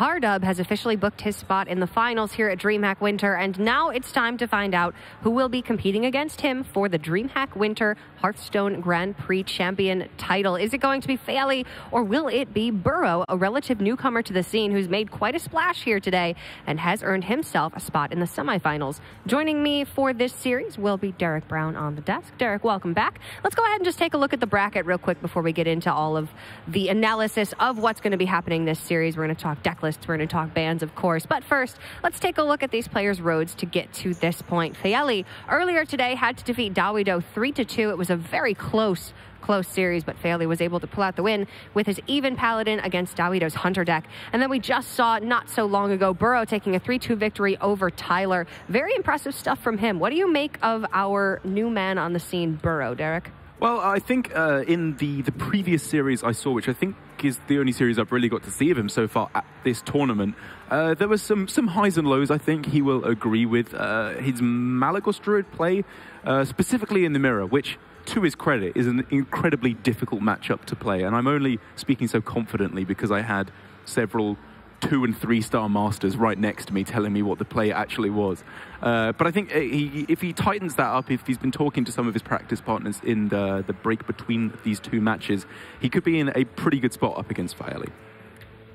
Pardub has officially booked his spot in the finals here at DreamHack Winter, and now it's time to find out who will be competing against him for the DreamHack Winter Hearthstone Grand Prix champion title. Is it going to be Faeli, or will it be Burro, a relative newcomer to the scene who's made quite a splash here today and has earned himself a spot in the semifinals? Joining me for this series will be Derek Brown on the desk. Derek, welcome back. Let's go ahead and just take a look at the bracket real quick before we get into all of the analysis of what's going to be happening this series. We're going to talk deck lists, we're going to talk bans, of course. But first, let's take a look at these players' roads to get to this point. Faeli earlier today had to defeat Dawido 3-2. It was a very close series, but Faeli was able to pull out the win with his even Paladin against Dawido's Hunter deck. And then we just saw not so long ago Burro taking a 3-2 victory over Tyler. Very impressive stuff from him. What do you make of our new man on the scene, Burro, Derek? Well, I think in the previous series I saw, which I think is the only series I've really got to see of him so far at this tournament, there was some highs and lows. I think he will agree with his Malagos Druid play, specifically in the mirror, which, to his credit, is an incredibly difficult matchup to play. And I'm only speaking so confidently because I had several 2- and 3-star masters right next to me telling me what the play actually was. But I think if he tightens that up, if he's been talking to some of his practice partners in the break between these two matches, he could be in a pretty good spot up against Faeli.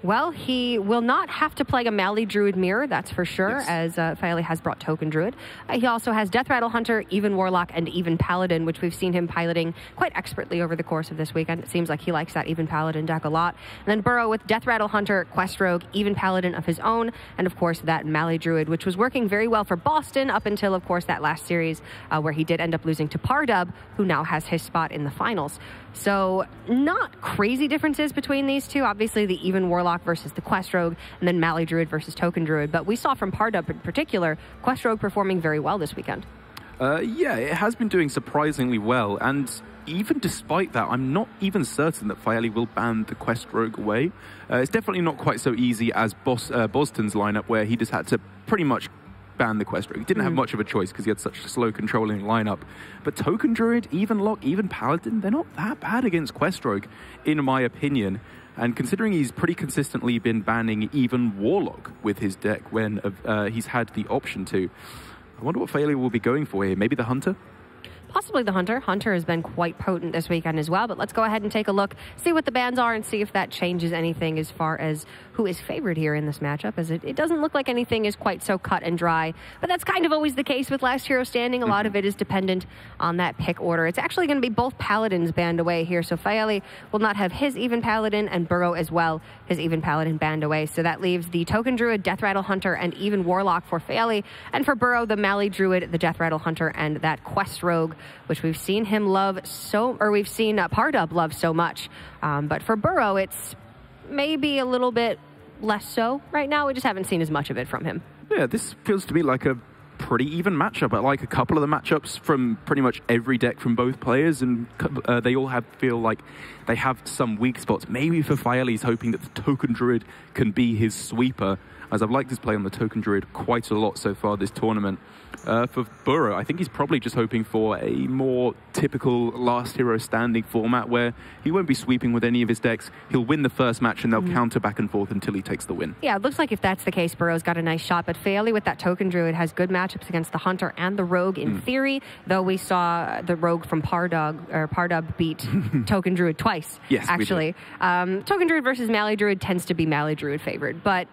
Well, he will not have to play a Mali Druid mirror, that's for sure, yes, as Faeli has brought Token Druid. He also has Death Rattle Hunter, Even Warlock, and Even Paladin, which we've seen him piloting quite expertly over the course of this weekend. It seems like he likes that Even Paladin deck a lot. And then Burro with Death Rattle Hunter, Quest Rogue, Even Paladin of his own, and of course that Mali Druid, which was working very well for Boston up until, of course, that last series where he did end up losing to Pardub, who now has his spot in the finals. So not crazy differences between these two. Obviously, the Even Warlock versus the Quest Rogue, and then Mali Druid versus Token Druid. But we saw from Pardub in particular, Quest Rogue performing very well this weekend. Yeah, it has been doing surprisingly well. And even despite that, I'm not even certain that Faeli will ban the Quest Rogue away. It's definitely not quite so easy as Boston's lineup, where he just had to pretty much ban the Quest Rogue. He didn't have much of a choice because he had such a slow controlling lineup. But Token Druid, Even Lock, Even Paladin, they're not that bad against Quest Rogue, in my opinion. And considering he's pretty consistently been banning Even Warlock with his deck when he's had the option to, I wonder what Faeli will be going for here. Maybe the Hunter? Possibly the Hunter. Hunter has been quite potent this weekend as well, but let's go ahead and take a look, see what the bans are, and see if that changes anything as far as who is favored here in this matchup, as it doesn't look like anything is quite so cut and dry, but that's kind of always the case with Last Hero Standing. A lot of it is dependent on that pick order. It's actually going to be both Paladins banned away here, so Faeli will not have his Even Paladin, and Burro as well, his Even Paladin banned away, so that leaves the Token Druid, Death Rattle Hunter, and Even Warlock for Faeli, and for Burro, the Mali Druid, the Death Rattle Hunter, and that Quest Rogue, which we've seen him love we've seen Pardub love so much. But for Burro, it's maybe a little bit less so right now. We just haven't seen as much of it from him. Yeah, this feels to me like a pretty even matchup. I like a couple of the matchups from pretty much every deck from both players, and they all feel like they have some weak spots. Maybe for Faeli, he's hoping that the Token Druid can be his sweeper, as I've liked his play on the Token Druid quite a lot so far this tournament. For Burro, I think he's probably just hoping for a more typical Last Hero Standing format where he won't be sweeping with any of his decks. He'll win the first match and they'll counter back and forth until he takes the win. Yeah, it looks like if that's the case, Burro's got a nice shot, but Faeli with that Token Druid has good matchups against the Hunter and the Rogue in theory, though we saw the Rogue from Pardub beat Token Druid twice, yes, actually. Token Druid versus Mali Druid tends to be Mali Druid favored, but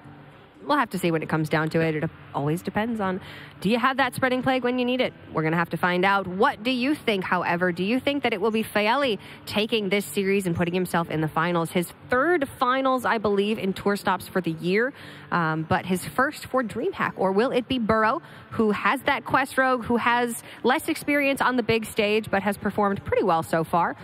we'll have to see when it comes down to it. It always depends on, do you have that Spreading Plague when you need it? We're going to have to find out. What do you think, however? Do you think that it will be Faeli taking this series and putting himself in the finals? His third finals, I believe, in tour stops for the year, but his first for DreamHack. Or will it be Burro, who has that Quest Rogue, who has less experience on the big stage, but has performed pretty well so far?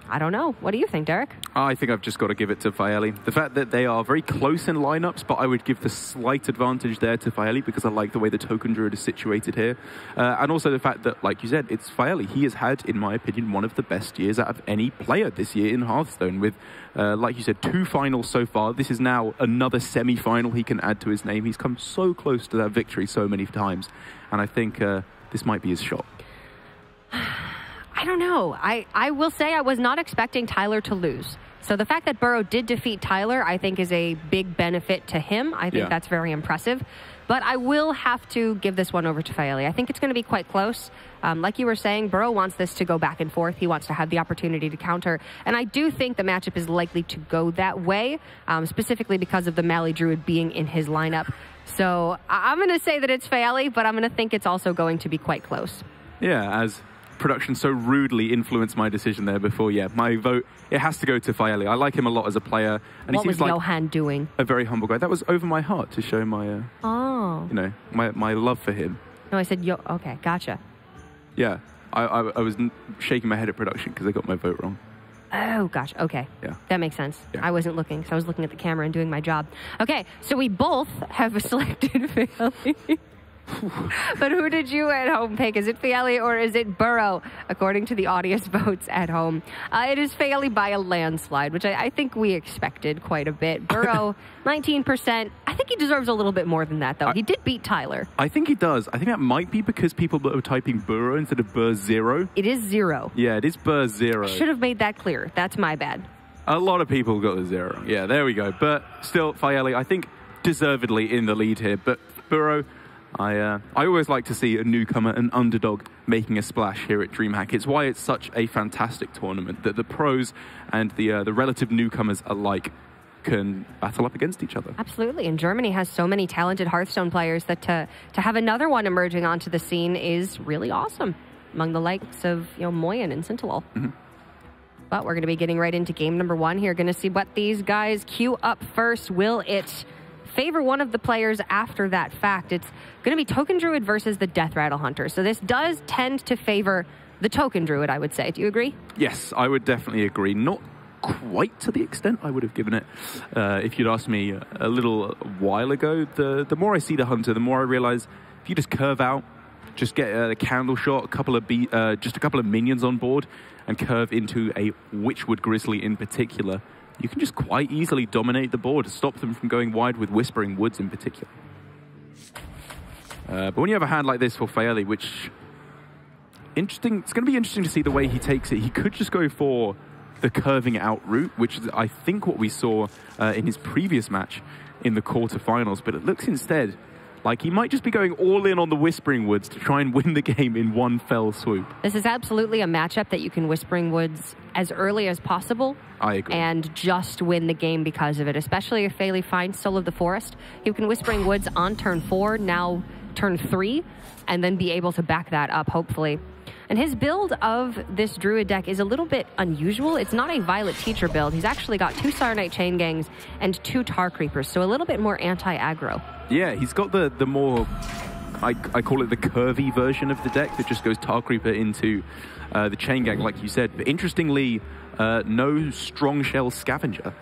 I don't know. What do you think, Derek? I think I've just got to give it to Faeli. The fact that they are very close in lineups, but I would give the slight advantage there to Faeli because I like the way the Token Druid is situated here. And also the fact that, like you said, it's Faeli. He has had, in my opinion, one of the best years out of any player this year in Hearthstone with, like you said, 2 finals so far. This is now another semi-final he can add to his name. He's come so close to that victory so many times. And I think this might be his shot. I don't know. I will say I was not expecting Tyler to lose. So the fact that Burro did defeat Tyler, I think, is a big benefit to him. I think that's very impressive. But I will have to give this one over to Faeli. I think it's going to be quite close. Like you were saying, Burro wants this to go back and forth. He wants to have the opportunity to counter. And I do think the matchup is likely to go that way, specifically because of the Mali Druid being in his lineup. So I'm going to say that it's Faeli, but I'm going to think it's also going to be quite close. Yeah, as production so rudely influenced my decision there before. Yeah, my vote, it has to go to Faeli. I like him a lot as a player. And what he seems was like Johan doing? A very humble guy. That was over my heart to show my, you know, my love for him. No, I said, okay, gotcha. Yeah, I was shaking my head at production because I got my vote wrong. Oh, gosh. Okay. Yeah. That makes sense. Yeah. I wasn't looking, so I was looking at the camera and doing my job. Okay, so we both have selected Faeli. But who did you at home pick? Is it Faeli or is it Burro, according to the audience votes at home? It is Faeli by a landslide, which I think we expected quite a bit. Burro, 19%. I think he deserves a little bit more than that, though. He did beat Tyler. I think he does. I think that might be because people are typing Burro instead of Burr0. It is 0. Yeah, it is Burr0. I should have made that clear. That's my bad. A lot of people got the 0. Yeah, there we go. But still, Faeli, I think, deservedly in the lead here. But Burro, I always like to see a newcomer, an underdog, making a splash here at DreamHack. It's why it's such a fantastic tournament, that the pros and the relative newcomers alike can battle up against each other. Absolutely, and Germany has so many talented Hearthstone players that to have another one emerging onto the scene is really awesome, among the likes of Moyen and Sintalol. But we're going to be getting right into game number 1 here. Going to see what these guys queue up first. Will it favor one of the players after that fact? It's going to be Token Druid versus the Death Rattle Hunter. So this does tend to favor the Token Druid, I would say. Do you agree? Yes, I would definitely agree. Not quite to the extent I would have given it if you'd asked me a little while ago. The more I see the Hunter, the more I realize if you just curve out, just get a candle shot, just a couple of minions on board, and curve into a Witchwood Grizzly in particular, you can just quite easily dominate the board, stop them from going wide with Whispering Woods in particular. But when you have a hand like this for Faeli, which interesting, it's going to be interesting to see the way he takes it. He could just go for the curving out route, which is, I think, what we saw in his previous match in the quarterfinals. But it looks instead like he might just be going all in on the Whispering Woods to try and win the game in one fell swoop. This is absolutely a matchup that you can Whispering Woods as early as possible. I agree. And just win the game because of it, especially if Faeli finds Soul of the Forest. You can Whispering Woods on turn 4, now turn 3, and then be able to back that up, hopefully. And his build of this Druid deck is a little bit unusual. It's not a Violet Teacher build. He's actually got 2 Saronite Chain Gangs and 2 Tar Creepers, so a little bit more anti-aggro. Yeah, he's got the more, I call it the curvy version of the deck that just goes Tar Creeper into the Chain Gang, like you said. But interestingly, no Strong Shell Scavenger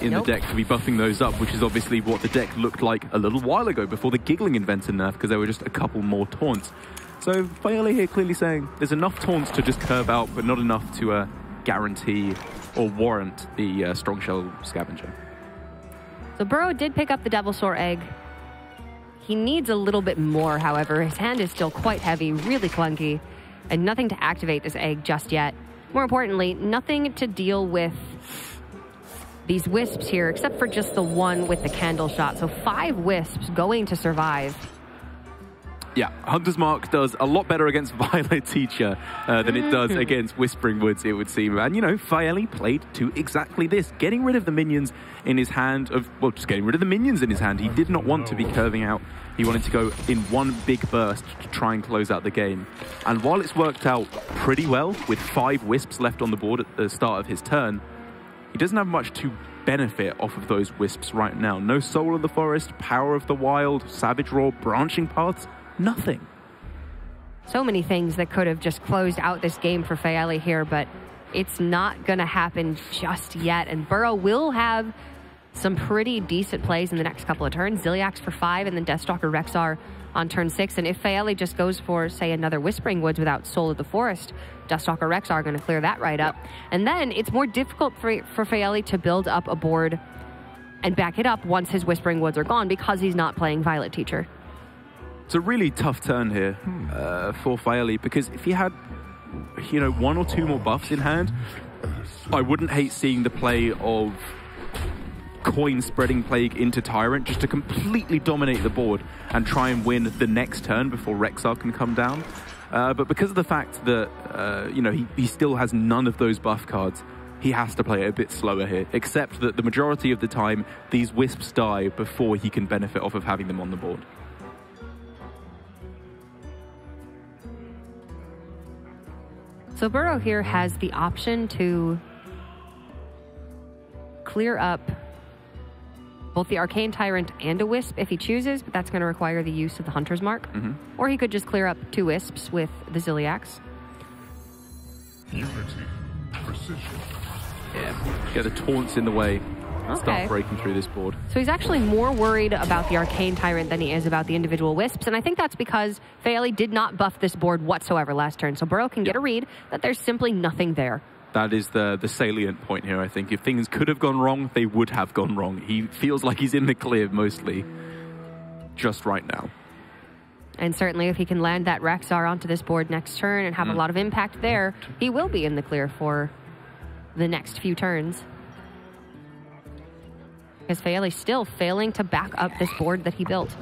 in the deck to be buffing those up, which is obviously what the deck looked like a little while ago before the Giggling Inventor nerf, because there were just a couple more taunts. So Faeli here clearly saying there's enough taunts to just curve out, but not enough to guarantee or warrant the Strong Shell Scavenger. So Burro did pick up the Devilsaur Egg. He needs a little bit more, however. His hand is still quite heavy, really clunky, and nothing to activate this egg just yet. More importantly, nothing to deal with these wisps here, except for just the one with the candle shot. So 5 wisps going to survive. Yeah, Hunter's Mark does a lot better against Violet Teacher than it does against Whispering Woods, it would seem. And, Faeli played to exactly this, getting rid of the minions in his hand, just getting rid of the minions in his hand. He did not want to be curving out. He wanted to go in one big burst to try and close out the game. And while it's worked out pretty well, with 5 wisps left on the board at the start of his turn, he doesn't have much to benefit off of those wisps right now. No Soul of the Forest, Power of the Wild, Savage Roar, Branching Paths. Nothing. So many things that could have just closed out this game for Faeli here, but it's not going to happen just yet. And Burro will have some pretty decent plays in the next couple of turns. Ziliax for 5 and then Deathstalker Rexar on turn 6. And if Faeli just goes for, say, another Whispering Woods without Soul of the Forest, Deathstalker Rexar are going to clear that right up. And then it's more difficult for Faeli to build up a board and back it up once his Whispering Woods are gone because he's not playing Violet Teacher. It's a really tough turn here for Faeli, because if he had, 1 or 2 more buffs in hand, I wouldn't hate seeing the play of Coin spreading Plague into Tyrant just to completely dominate the board and try and win the next turn before Rexar can come down. But because of the fact that, you know, he still has none of those buff cards, he has to play it a bit slower here, except that the majority of the time, these Wisps die before he can benefit off of having them on the board. So Burro here has the option to clear up both the Arcane Tyrant and a Wisp if he chooses, but that's going to require the use of the Hunter's Mark. Or he could just clear up 2 Wisps with the Ziliax. Unity. Precision. Yeah, get the taunts in the way and start breaking through this board. So he's actually more worried about the Arcane Tyrant than he is about the individual Wisps, and I think that's because Faeli did not buff this board whatsoever last turn, so Burro can get a read that there's simply nothing there. That is the salient point here, I think. If things could have gone wrong, they would have gone wrong. He feels like he's in the clear mostly just right now. And certainly if he can land that Rexar onto this board next turn and have a lot of impact there, he will be in the clear for the next few turns. Because Faeli's still failing to back up this board that he built.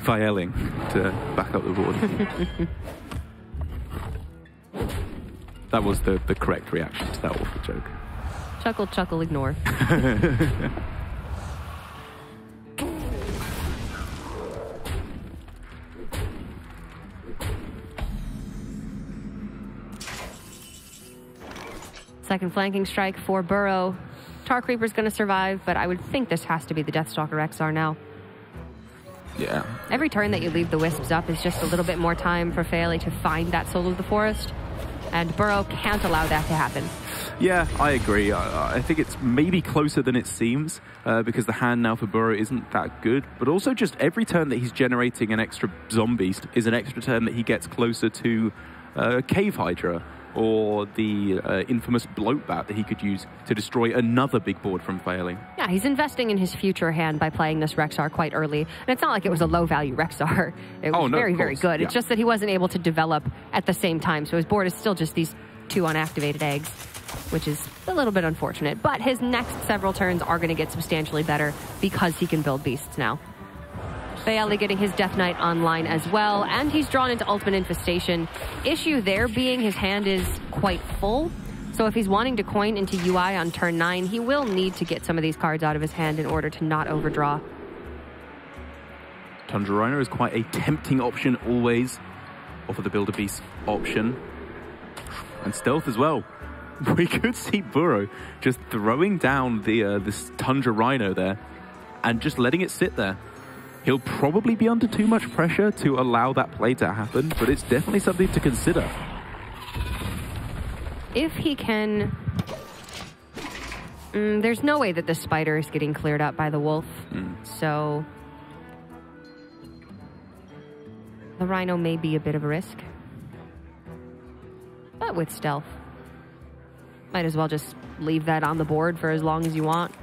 Failing to back up the board. That was the correct reaction to that awful joke. Chuckle, chuckle, ignore. Second flanking strike for Burro. Tar Creeper's going to survive, but I would think this has to be the Deathstalker Rexar now. Yeah. Every turn that you leave the Wisps up is just a little bit more time for Faeli to find that Soul of the Forest. And Burro can't allow that to happen. Yeah, I agree. I think it's maybe closer than it seems because the hand now for Burro isn't that good. But also just every turn that he's generating an extra Zombeast is an extra turn that he gets closer to Cave Hydra or the infamous Bloatbat that he could use to destroy another big board from Faeli. Yeah, he's investing in his future hand by playing this Rexar quite early. And it's not like it was a low-value Rexar. It was very, very good. Yeah. It's just that he wasn't able to develop at the same time. So his board is still just these 2 unactivated eggs, which is a little bit unfortunate. But his next several turns are going to get substantially better because he can build beasts now. Faeli getting his Death Knight online as well, and he's drawn into Ultimate Infestation. Issue there being his hand is quite full, so if he's wanting to coin into UI on turn 9, he will need to get some of these cards out of his hand in order to not overdraw. Tundra Rhino is quite a tempting option always, off of the Builder Beast option. And Stealth as well. We could see Burro just throwing down this Tundra Rhino there and just letting it sit there. He'll probably be under too much pressure to allow that play to happen, but it's definitely something to consider. If he can... there's no way that the spider is getting cleared up by the wolf, so... the Rhino may be a bit of a risk. But with Stealth, might as well just leave that on the board for as long as you want.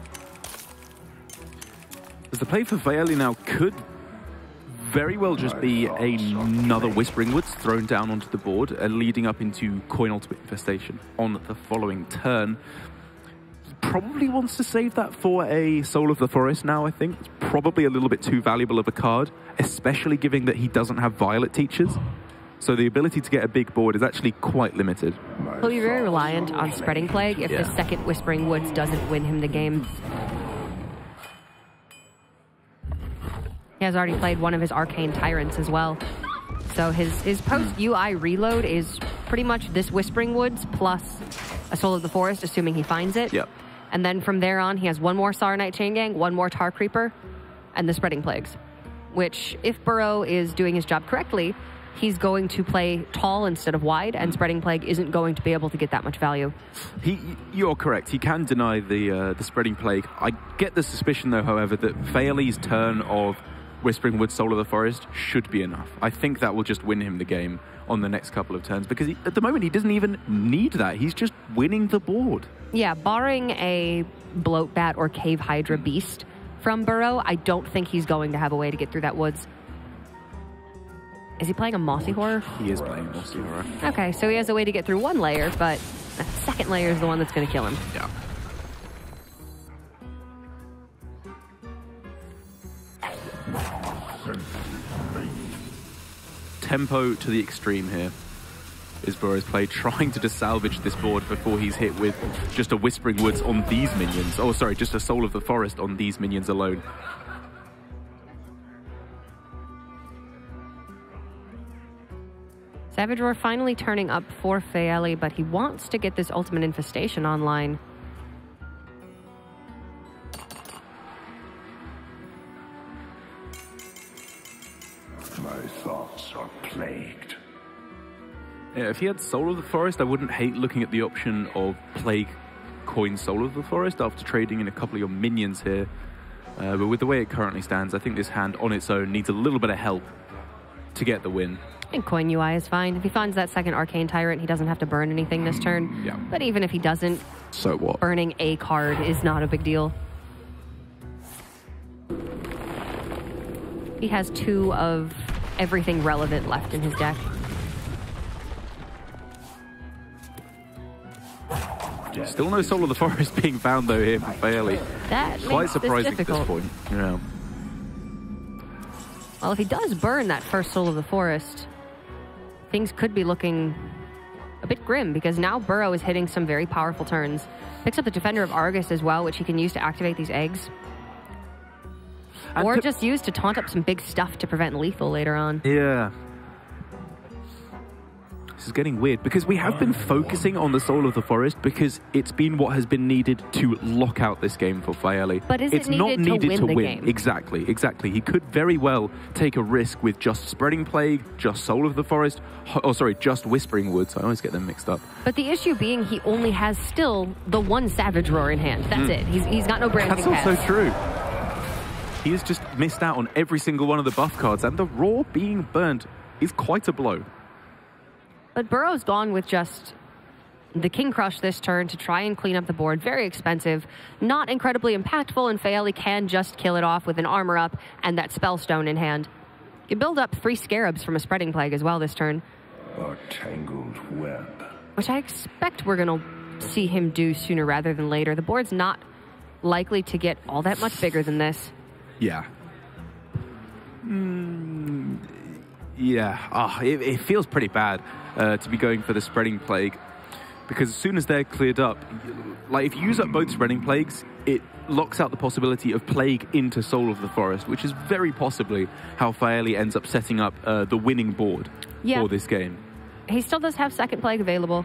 As the play for Faeli now could very well just be another Whispering Woods thrown down onto the board, leading up into Coin Ultimate Infestation on the following turn. He probably wants to save that for a Soul of the Forest now, I think. It's probably a little bit too valuable of a card, especially given that he doesn't have Violet Teachers. So the ability to get a big board is actually quite limited. He'll be very reliant on Spreading Plague if the second Whispering Woods doesn't win him the game. He has already played one of his Arcane Tyrants as well. So his post-UI reload is pretty much this Whispering Woods plus a Soul of the Forest, assuming he finds it. Yep. And then from there on, he has one more Saronite Chain Gang, one more Tar Creeper, and the Spreading Plagues. Which, if Burro is doing his job correctly, he's going to play tall instead of wide, and Spreading Plague isn't going to be able to get that much value. You're correct. He can deny the Spreading Plague. I get the suspicion, though, however, that Faeli's turn of Whispering Woods, Soul of the Forest should be enough. I think that will just win him the game on the next couple of turns, because at the moment he doesn't even need that. He's just winning the board. Yeah, barring a Bloatbat or Cave Hydra beast from Burro, I don't think he's going to have a way to get through that woods. Is he playing a Mossy Horror? He is playing Mossy Horror. Okay, so he has a way to get through one layer, but that second layer is the one that's going to kill him. Yeah. Tempo to the extreme here is Burro's play, trying to just salvage this board before he's hit with just a Whispering Woods on these minions. Oh, sorry, just a Soul of the Forest on these minions alone. Savage Roar finally turning up for Faeli, but he wants to get this Ultimate Infestation online. My thoughts are plagued. Yeah, if he had Soul of the Forest, I wouldn't hate looking at the option of Plague coin Soul of the Forest after trading in a couple of your minions here. But with the way it currently stands, I think this hand on its own needs a little bit of help to get the win. And coin UI is fine. If he finds that second Arcane Tyrant, he doesn't have to burn anything this turn. Yeah. But even if he doesn't, so what? Burning a card is not a big deal. He has 2 of everything relevant left in his deck. Still no Soul of the Forest being found though here from Faeli. That Quite makes surprising this at this difficult. point. Yeah. Well, if he does burn that first Soul of the Forest, things could be looking a bit grim, because now Burro is hitting some very powerful turns. Picks up the Defender of Argus as well, which he can use to activate these eggs. And Or just use to taunt up some big stuff to prevent lethal later on. Yeah. This is getting weird, because we have been focusing on the Soul of the Forest because it's been what has been needed to lock out this game for Faeli. But is it's it needed not needed to win the win. game? Exactly, exactly. He could very well take a risk with just Spreading Plague, just Soul of the Forest, oh sorry, just Whispering Woods. I always get them mixed up. But the issue being he only has still the one Savage Roar in hand. That's it. He's got no branding That's also pass. true. He has just missed out on every single one of the buff cards, and the Roar being burned is quite a blow. But Burrow's gone with just the King Crush this turn to try and clean up the board. Very expensive, not incredibly impactful, and Faeli can just kill it off with an Armor Up and that Spellstone in hand. You build up 3 Scarabs from a Spreading Plague as well this turn, A tangled web. which I expect we're going to see him do sooner rather than later. The board's not likely to get all that much bigger than this. Yeah. Yeah. It feels pretty bad to be going for the Spreading Plague, because as soon as they're cleared up, like if you use up both Spreading Plagues, it locks out the possibility of Plague into Soul of the Forest, which is very possibly how Faeli ends up setting up the winning board for this game. He still does have second Plague available.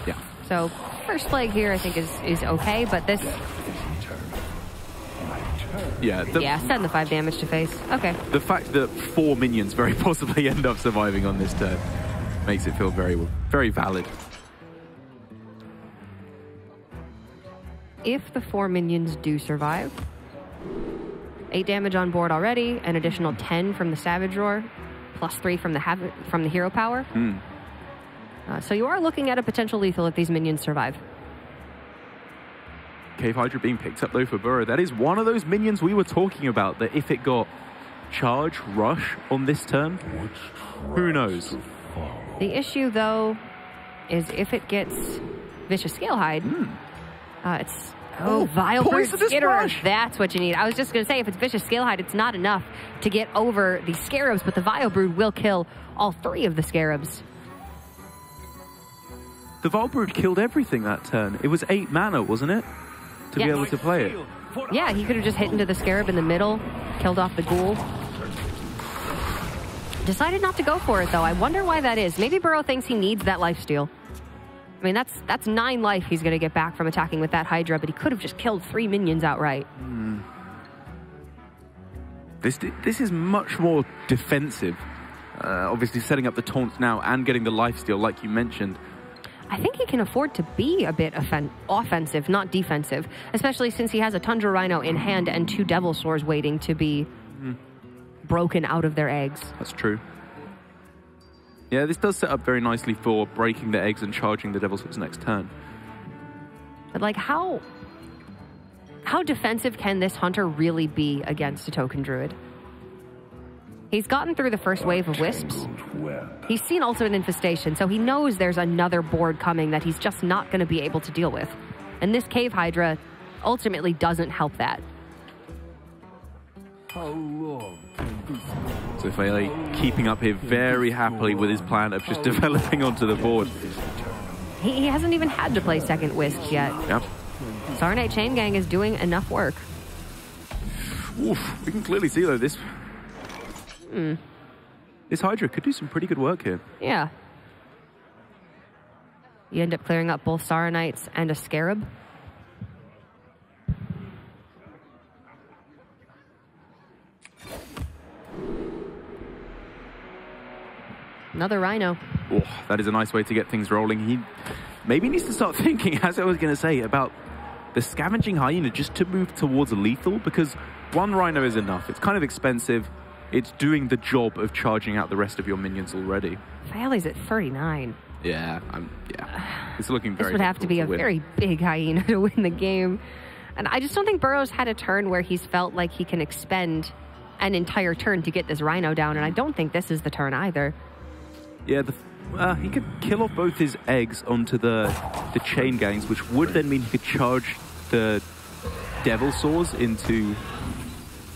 Yeah. So first Plague here I think is okay, but this... Yeah, send the 5 damage to face. Okay. The fact that 4 minions very possibly end up surviving on this turn makes it feel very, very valid. If the 4 minions do survive, 8 damage on board already, an additional 10 from the Savage Roar, plus 3 from the Hero Power. So you are looking at a potential lethal if these minions survive. Cave Hydra being picked up though for Burro. That is one of those minions we were talking about, that if it got Charge, Rush on this turn, who knows? The issue though is if it gets Vicious Scalehide, it's... Vilebird Skitterer, Rush. that's what you need. I was just going to say, if it's Vicious Scalehide, it's not enough to get over the Scarabs, but the Vilebird will kill all 3 of the Scarabs. The Vilebird killed everything that turn. It was 8 mana, wasn't it? To be able to play it. Yeah, he could have just hit into the Scarab in the middle, killed off the Ghoul. Decided not to go for it, though. I wonder why that is. Maybe Burro thinks he needs that lifesteal. I mean, that's 9 life he's going to get back from attacking with that Hydra, but he could have just killed 3 minions outright. This is much more defensive. Obviously setting up the taunts now and getting the lifesteal, like you mentioned. I think he can afford to be a bit offensive, not defensive, especially since he has a Tundra Rhino in hand and 2 Devil Swords waiting to be broken out of their eggs. That's true. Yeah, this does set up very nicely for breaking the eggs and charging the Devil Swords next turn. But like, how defensive can this Hunter really be against a Token Druid? He's gotten through the first wave of wisps. Tangled web. He's seen Ultimate Infestation, so he knows there's another board coming that he's just not going to be able to deal with. And this Cave Hydra ultimately doesn't help that. How long can this So Faeli keeping up here very happily with his plan of just developing onto the board. He hasn't even had to play second wisps yet. Yep. Sarnite Chain Gang is doing enough work. Oof, we can clearly see though this Hydra could do some pretty good work here. Yeah. You end up clearing up both Saranites and a Scarab. Another Rhino. Oh, that is a nice way to get things rolling. He maybe needs to start thinking, as I was going to say, about the Scavenging Hyena just to move towards lethal, because one Rhino is enough. It's kind of expensive. It's doing the job of charging out the rest of your minions already. Faeli's at 39. Yeah, it's looking very. This would have to be a win. very big hyena to win the game. And I just don't think Burro's had a turn where he's felt like he can expend an entire turn to get this Rhino down, and I don't think this is the turn either. Yeah, he could kill off both his eggs onto the chain gangs, which would then mean he could charge the Devil Saws into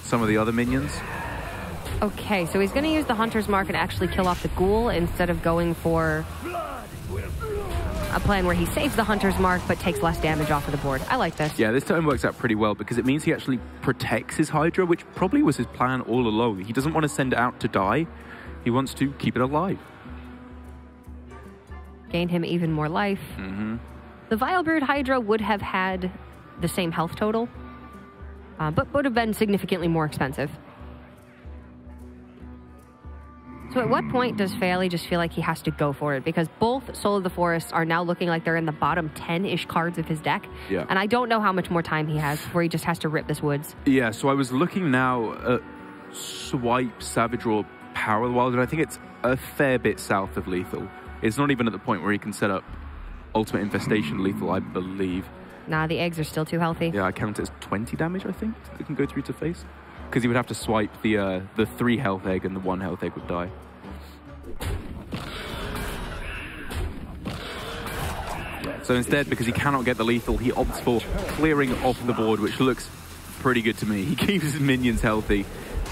some of the other minions. Okay, so he's going to use the Hunter's Mark and actually kill off the Ghoul instead of going for a plan where he saves the Hunter's Mark but takes less damage off of the board. I like this. Yeah, this turn works out pretty well because it means he actually protects his Hydra, which probably was his plan all along. He doesn't want to send it out to die. He wants to keep it alive. Gain him even more life. The Vilebrood Hydra would have had the same health total, but would have been significantly more expensive. So at what point does Faeli just feel like he has to go for it? Because both Soul of the Forest are now looking like they're in the bottom 10-ish cards of his deck. Yeah. And I don't know how much more time he has before he just has to rip this woods. Yeah, so I was looking now at Swipe, Savage, or Power of the Wild, and I think it's a fair bit south of lethal. It's not even at the point where he can set up Ultimate Infestation lethal, I believe. Nah, the eggs are still too healthy. Yeah, I count it as 20 damage, I think, it can go through to face. Because he would have to swipe the 3 health egg, and the 1 health egg would die. So instead, because he cannot get the lethal, he opts for clearing off the board, which looks pretty good to me. He keeps his minions healthy,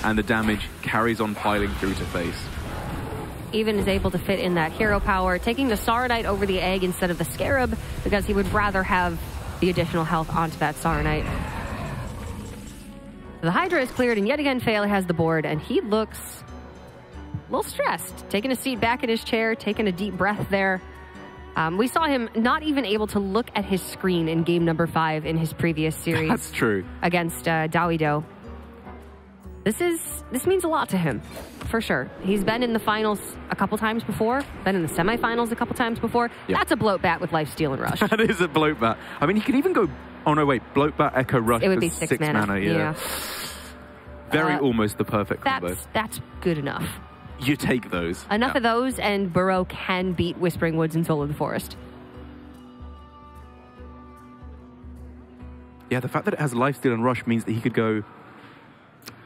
and the damage carries on piling through to face. Even is able to fit in that hero power, taking the Saronite over the egg instead of the Scarab, because he would rather have the additional health onto that Saronite. The Hydra is cleared, and yet again Faeli has the board, and he looks a little stressed. Taking a seat back in his chair, taking a deep breath there. We saw him not even able to look at his screen in game number 5 in his previous series. That's true. Against Dawido. This means a lot to him, for sure. He's been in the finals a couple times before, been in the semifinals a couple times before. Yeah. That's a bloat bat with Lifesteal and Rush. That is a bloat bat. I mean, he could even go... Oh, no, wait. Bloat bat, Echo, Rush. It would be 6 mana. Yeah. Very almost the perfect combo. That's good enough. You take those. Enough of those, and Burro can beat Whispering Woods and Soul of the Forest. Yeah, the fact that it has Lifesteal and Rush means that he could go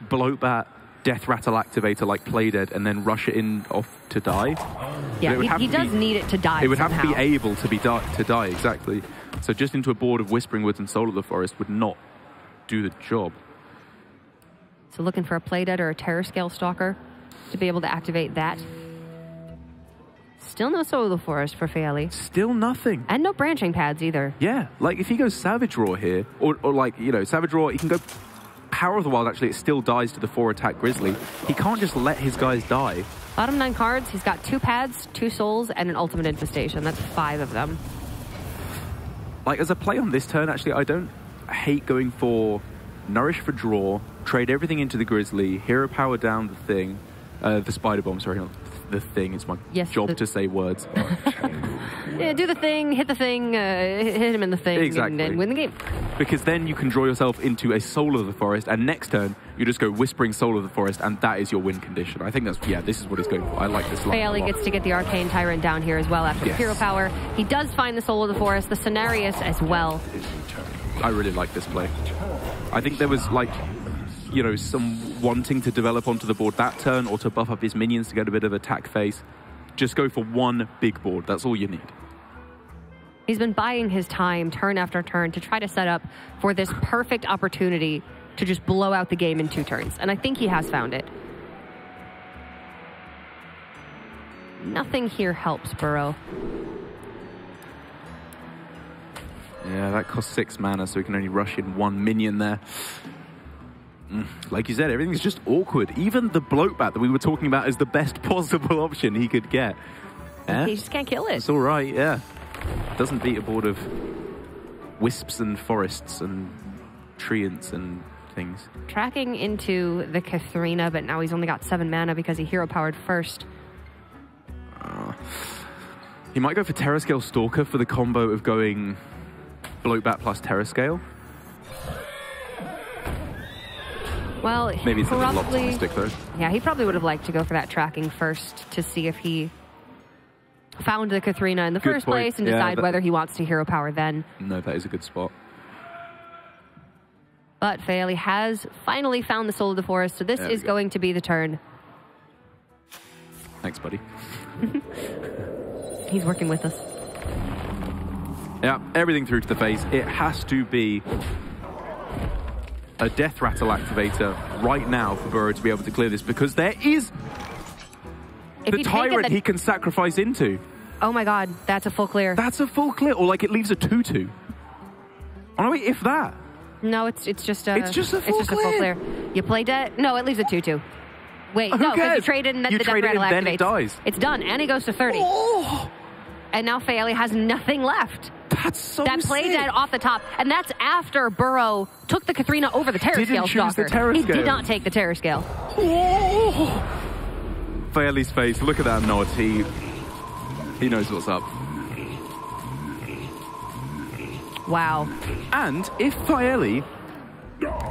Bloat Bat, Death Rattle Activator like Playdead, and then rush it in off to die. Yeah, he does need it to die. It would somehow. have to be able to die, exactly. So just into a board of Whispering Woods and Soul of the Forest would not do the job. So looking for a Playdead or a Terror Scale Stalker to be able to activate that. Still no Soul of the Forest for Faeli. Still nothing. And no branching pads either. Yeah, like if he goes Savage Roar here, or like, you know, Savage Roar, he can go Power of the Wild, actually, it still dies to the 4-attack Grizzly. He can't just let his guys die. Bottom 9 cards, he's got 2 pads, 2 souls, and an Ultimate Infestation. That's 5 of them. Like, as a play on this turn, actually, I don't hate going for Nourish for draw, trade everything into the Grizzly, Hero Power down the thing, the Spider Bomb, sorry, not the thing. It's my job to say words. Yeah, do the thing, hit the thing, hit him in the thing, exactly. and win the game. Because then you can draw yourself into a Soul of the Forest, and next turn, you just go Whispering Soul of the Forest, and that is your win condition. I think that's, yeah, this is what he's going for. I like this line. Faeli gets to get the Arcane Tyrant down here as well after the Hero Power. He does find the Soul of the Forest, the Cenarius as well. I really like this play. I think there was, like, you know, some wanting to develop onto the board that turn or to buff up his minions to get a bit of attack face, just go for one big board. That's all you need. He's been buying his time turn after turn to try to set up for this perfect opportunity to just blow out the game in 2 turns. And I think he has found it. Nothing here helps Burro. Yeah, that costs 6 mana, so we can only rush in 1 minion there. Like you said, everything's just awkward. Even the bloat bat that we were talking about is the best possible option he could get. Yeah? He just can't kill it. It's all right, yeah. Doesn't beat a board of wisps and forests and treants and things. Tracking into the Katharina, but now he's only got 7 mana because he hero powered first. He might go for Terrascale Stalker for the combo of going Bloatbat plus Terrascale. Well, maybe it's probably, a lot on the stick though. Yeah, he probably would have liked to go for that tracking first to see if he found the Katharina in the first place and decide whether he wants to hero power then. No, that is a good spot. But Faeli has finally found the Soul of the Forest, so this is going to be the turn. Thanks, buddy. He's working with us. Yeah, everything through to the face. It has to be a Death Rattle activator right now for Burro to be able to clear this, because there is the Tyrant he can sacrifice into. Oh my god, that's a full clear. That's a full clear, or like it leaves a 2/2. Oh no, wait, if that. No, it's just a full clear. You play dead? No, it leaves a 2/2. Wait, Who no, because cares? you trade it and then you the Death trade Rattle it and activates. then it dies. It's done, and he goes to 30. Oh, and now Faeli has nothing left. That's so That play sick. dead off the top, and that's after Burro took the Katharina over the Terrascale Stalker. He did not take the Terrascale. Oh. Faeli's face, look at that nod. He knows what's up. Wow. And if Faeli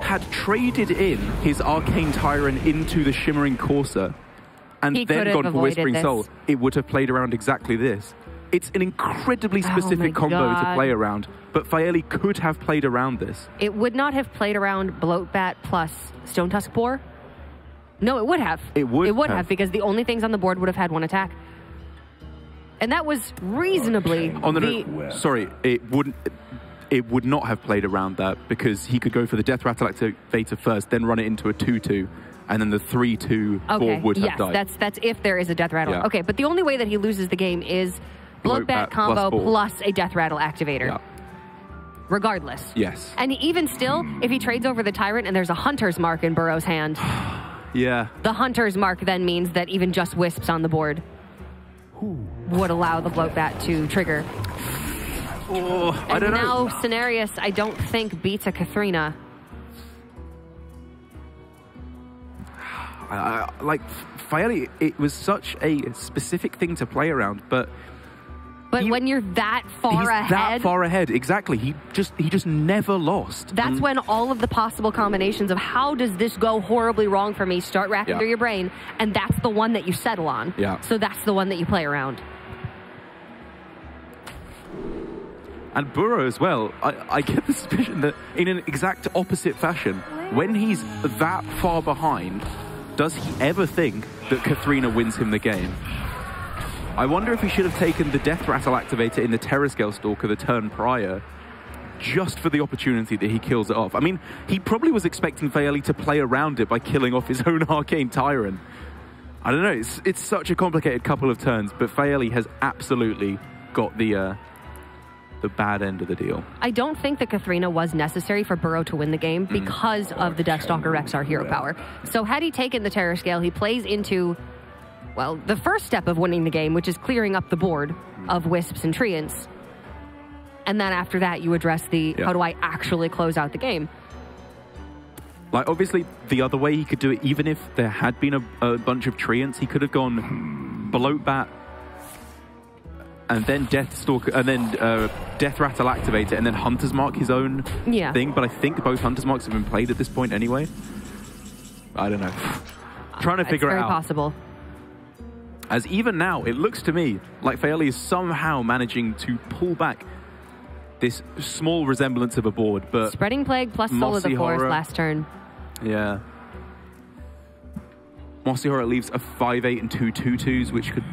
had traded in his Arcane Tyrant into the Shimmering Courser and then gone for Whispering Soul, it would have played around exactly this. It's an incredibly specific combo to play around, but Faeli could have played around this. It would not have played around Bloatbat plus Stone Tusk Boar? No, it would have. It would have, because the only things on the board would have had 1 attack. And that was reasonably... Oh, no, sorry, it would not have played around that, because he could go for the Death Rattle activator first, then run it into a 2/2, and then the 3/2 boar would have died. That's if there is a Death Rattle. Yeah. Okay, but the only way that he loses the game is Bloatbat combo plus a Death Rattle activator. Yeah. Regardless. Yes. And even still, if he trades over the Tyrant and there's a Hunter's Mark in Burro's hand, yeah, the Hunter's Mark then means that even just Wisps on the board would allow the Bloatbat to trigger. Oh, I don't know. Now, Cenarius, I don't think, beats a Katharina. Like, Faeli, it was such a specific thing to play around, but when you're that far ahead... that far ahead, exactly. He just never lost. That's when all of the possible combinations of how does this go horribly wrong for me start racking through your brain, and that's the one that you settle on. Yeah. So that's the one that you play around. And Burro as well, I get the suspicion that in an exact opposite fashion, when he's that far behind, does he ever think that Katharina wins him the game? I wonder if he should have taken the Death Rattle activator in the Terrascale Stalker the turn prior, just for the opportunity that he kills it off. I mean, he probably was expecting Faeli to play around it by killing off his own Arcane Tyrant. I don't know, it's such a complicated couple of turns, but Faeli has absolutely got the bad end of the deal. I don't think that Katharina was necessary for Burro to win the game because of the Deathstalker Rexar hero power. So had he taken the Terrascale, he plays into, well, the first step of winning the game, which is clearing up the board of Wisps and Treants. And then after that, you address the, how do I actually close out the game? Like, obviously, the other way he could do it, even if there had been a bunch of Treants, he could have gone Bloatbat, and then Deathstalker, and then Death Rattle activator, and then Hunter's Mark his own thing. But I think both Hunter's Marks have been played at this point anyway. I don't know. Trying to figure it out. It's very possible. As even now, it looks to me like Faeli is somehow managing to pull back this small resemblance of a board, but Spreading Plague plus Soul of the Forest last turn. Yeah. Mossihara leaves a 5-8 and 2 2-2s, which could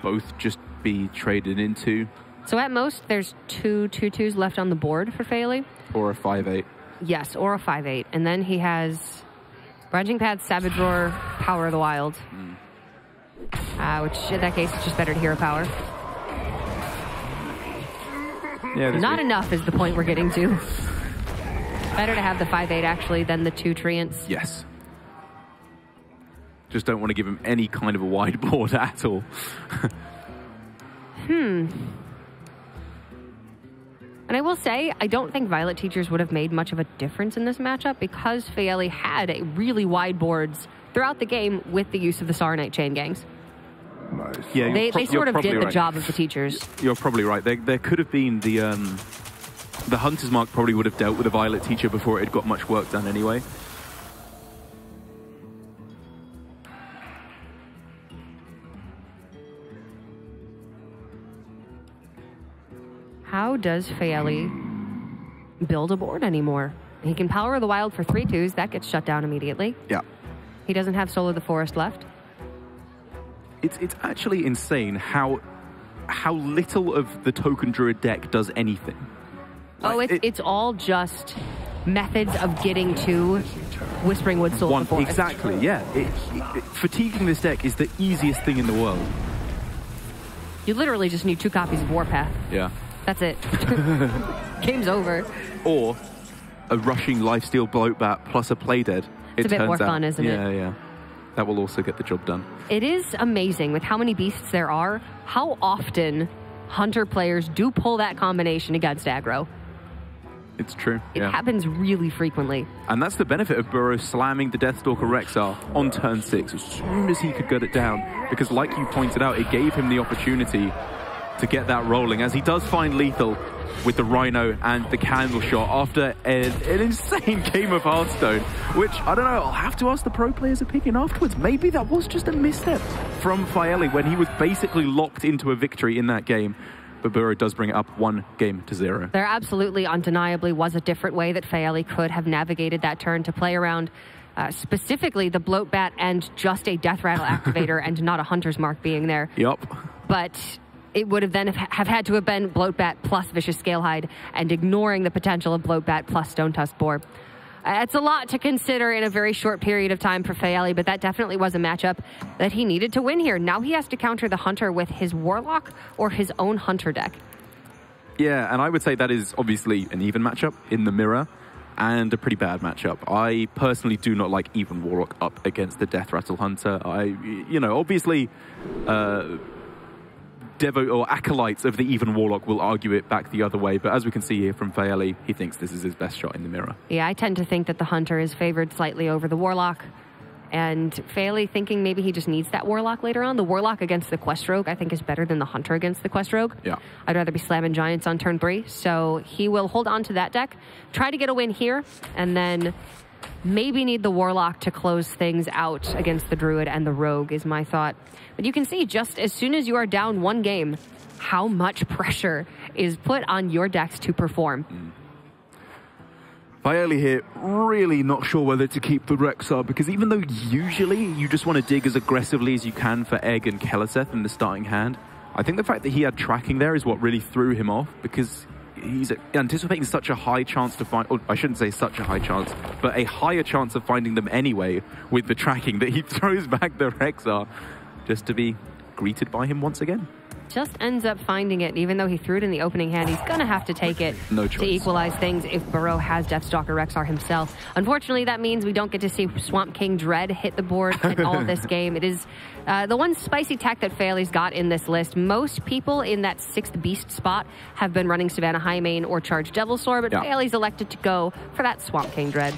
both just be traded into. So at most, there's 2 2-2s left on the board for Faeli. Or a 5-8. Yes, or a 5-8. And then he has Branching Path, Savage Roar, Power of the Wild. Which, in that case, it's just better to hero power. Yeah, Not enough is the point we're getting to. Better to have the 5-8, actually, than the 2 Treants. Yes. Just don't want to give him any kind of a wide board at all. And I will say, I don't think Violet Teachers would have made much of a difference in this matchup because Faeli had a really wide boards throughout the game with the use of the Saronite chain gangs. Nice. Yeah, They sort of did the job of the teachers. You're probably right. There could have been the Hunter's Mark probably would have dealt with a Violet Teacher before it had got much work done anyway. How does Faeli build a board anymore? He can Power of the Wild for 3/2s. That gets shut down immediately. Yeah. He doesn't have Soul of the Forest left. It's actually insane how little of the Token Druid deck does anything. It's all just methods of getting to Whispering Wood Soul of the Forest. Exactly, yeah. Fatiguing this deck is the easiest thing in the world. You literally just need 2 copies of Warpath. Yeah. That's it. Game's over. Or a rushing Lifesteal Bloatbat plus a Playdead. It's a bit more fun, isn't it? Yeah. That will also get the job done. It is amazing with how many beasts there are, how often Hunter players do pull that combination against aggro. It's true. It happens really frequently. And that's the benefit of Burro slamming the Deathstalker Rexar on turn 6 as soon as he could get it down. Because like you pointed out, it gave him the opportunity to get that rolling, as he does find lethal with the Rhino and the Candle Shot after an insane game of Hearthstone, which, I don't know, I'll have to ask the pro players' opinion afterwards. Maybe that was just a misstep from Faeli when he was basically locked into a victory in that game. But Burro does bring it up 1-0. There absolutely, undeniably was a different way that Faeli could have navigated that turn to play around specifically the Bloatbat and just a Death Rattle activator and not a Hunter's Mark being there. Yup. But it would have then have had to have been Bloatbat plus Vicious Scalehide and ignoring the potential of Bloatbat plus Stone Tusk Boar. It's a lot to consider in a very short period of time for Faeli, but that definitely was a matchup that he needed to win here. Now he has to counter the Hunter with his Warlock or his own Hunter deck. Yeah, and I would say that is obviously an even matchup in the mirror and a pretty bad matchup. I personally do not like even Warlock up against the Death Rattle Hunter. Obviously... Devo or acolytes of the even Warlock will argue it back the other way, but as we can see here from Faeli, he thinks this is his best shot in the mirror. Yeah, I tend to think that the Hunter is favored slightly over the Warlock, and Faeli thinking maybe he just needs that Warlock later on. The Warlock against the Quest Rogue, I think, is better than the Hunter against the Quest Rogue. Yeah. I'd rather be slamming Giants on turn 3, so he will hold on to that deck, try to get a win here, and then maybe need the Warlock to close things out against the Druid and the Rogue is my thought. But you can see just as soon as you are down 1 game, how much pressure is put on your decks to perform. Faeli here, really not sure whether to keep the Rexar, because even though usually you just want to dig as aggressively as you can for Egg and Keleseth in the starting hand, I think the fact that he had tracking there is what really threw him off, because he's anticipating such a high chance to find, or I shouldn't say such a high chance, but a higher chance of finding them anyway with the tracking, that he throws back the Rexar just to be greeted by him once again. Just ends up finding it, even though he threw it in the opening hand. He's going to have to take it to equalize things if Burro has Deathstalker Rexar himself. Unfortunately, that means we don't get to see Swamp King Dread hit the board in all of this game. It is the one spicy tech that Faeli's got in this list. Most people in that 6th beast spot have been running Savannah Highmane or Charge Devilsaur, but Faeli's elected to go for that Swamp King Dread.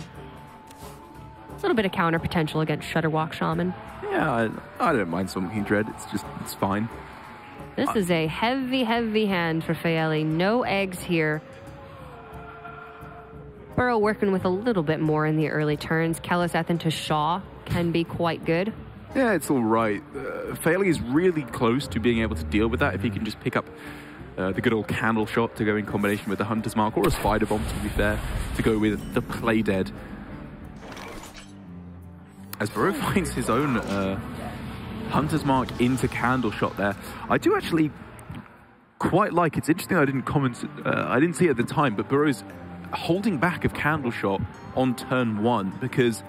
A little bit of counter potential against Shudderwalk Shaman. Yeah, I don't mind Swamp King Dread. It's fine. This is a heavy, heavy hand for Faeli. No eggs here. Burro working with a little bit more in the early turns. Keleseth into Shaw can be quite good. Yeah, it's all right. Faeli is really close to being able to deal with that if he can just pick up the good old Candle Shot to go in combination with the Hunter's Mark, or a Spider Bomb, to be fair, to go with the Play Dead. as Burro finds his own Hunter's Mark into Candle Shot there. I do actually quite like, it's interesting I didn't see it at the time, but Burro's holding back of Candle Shot on turn 1 because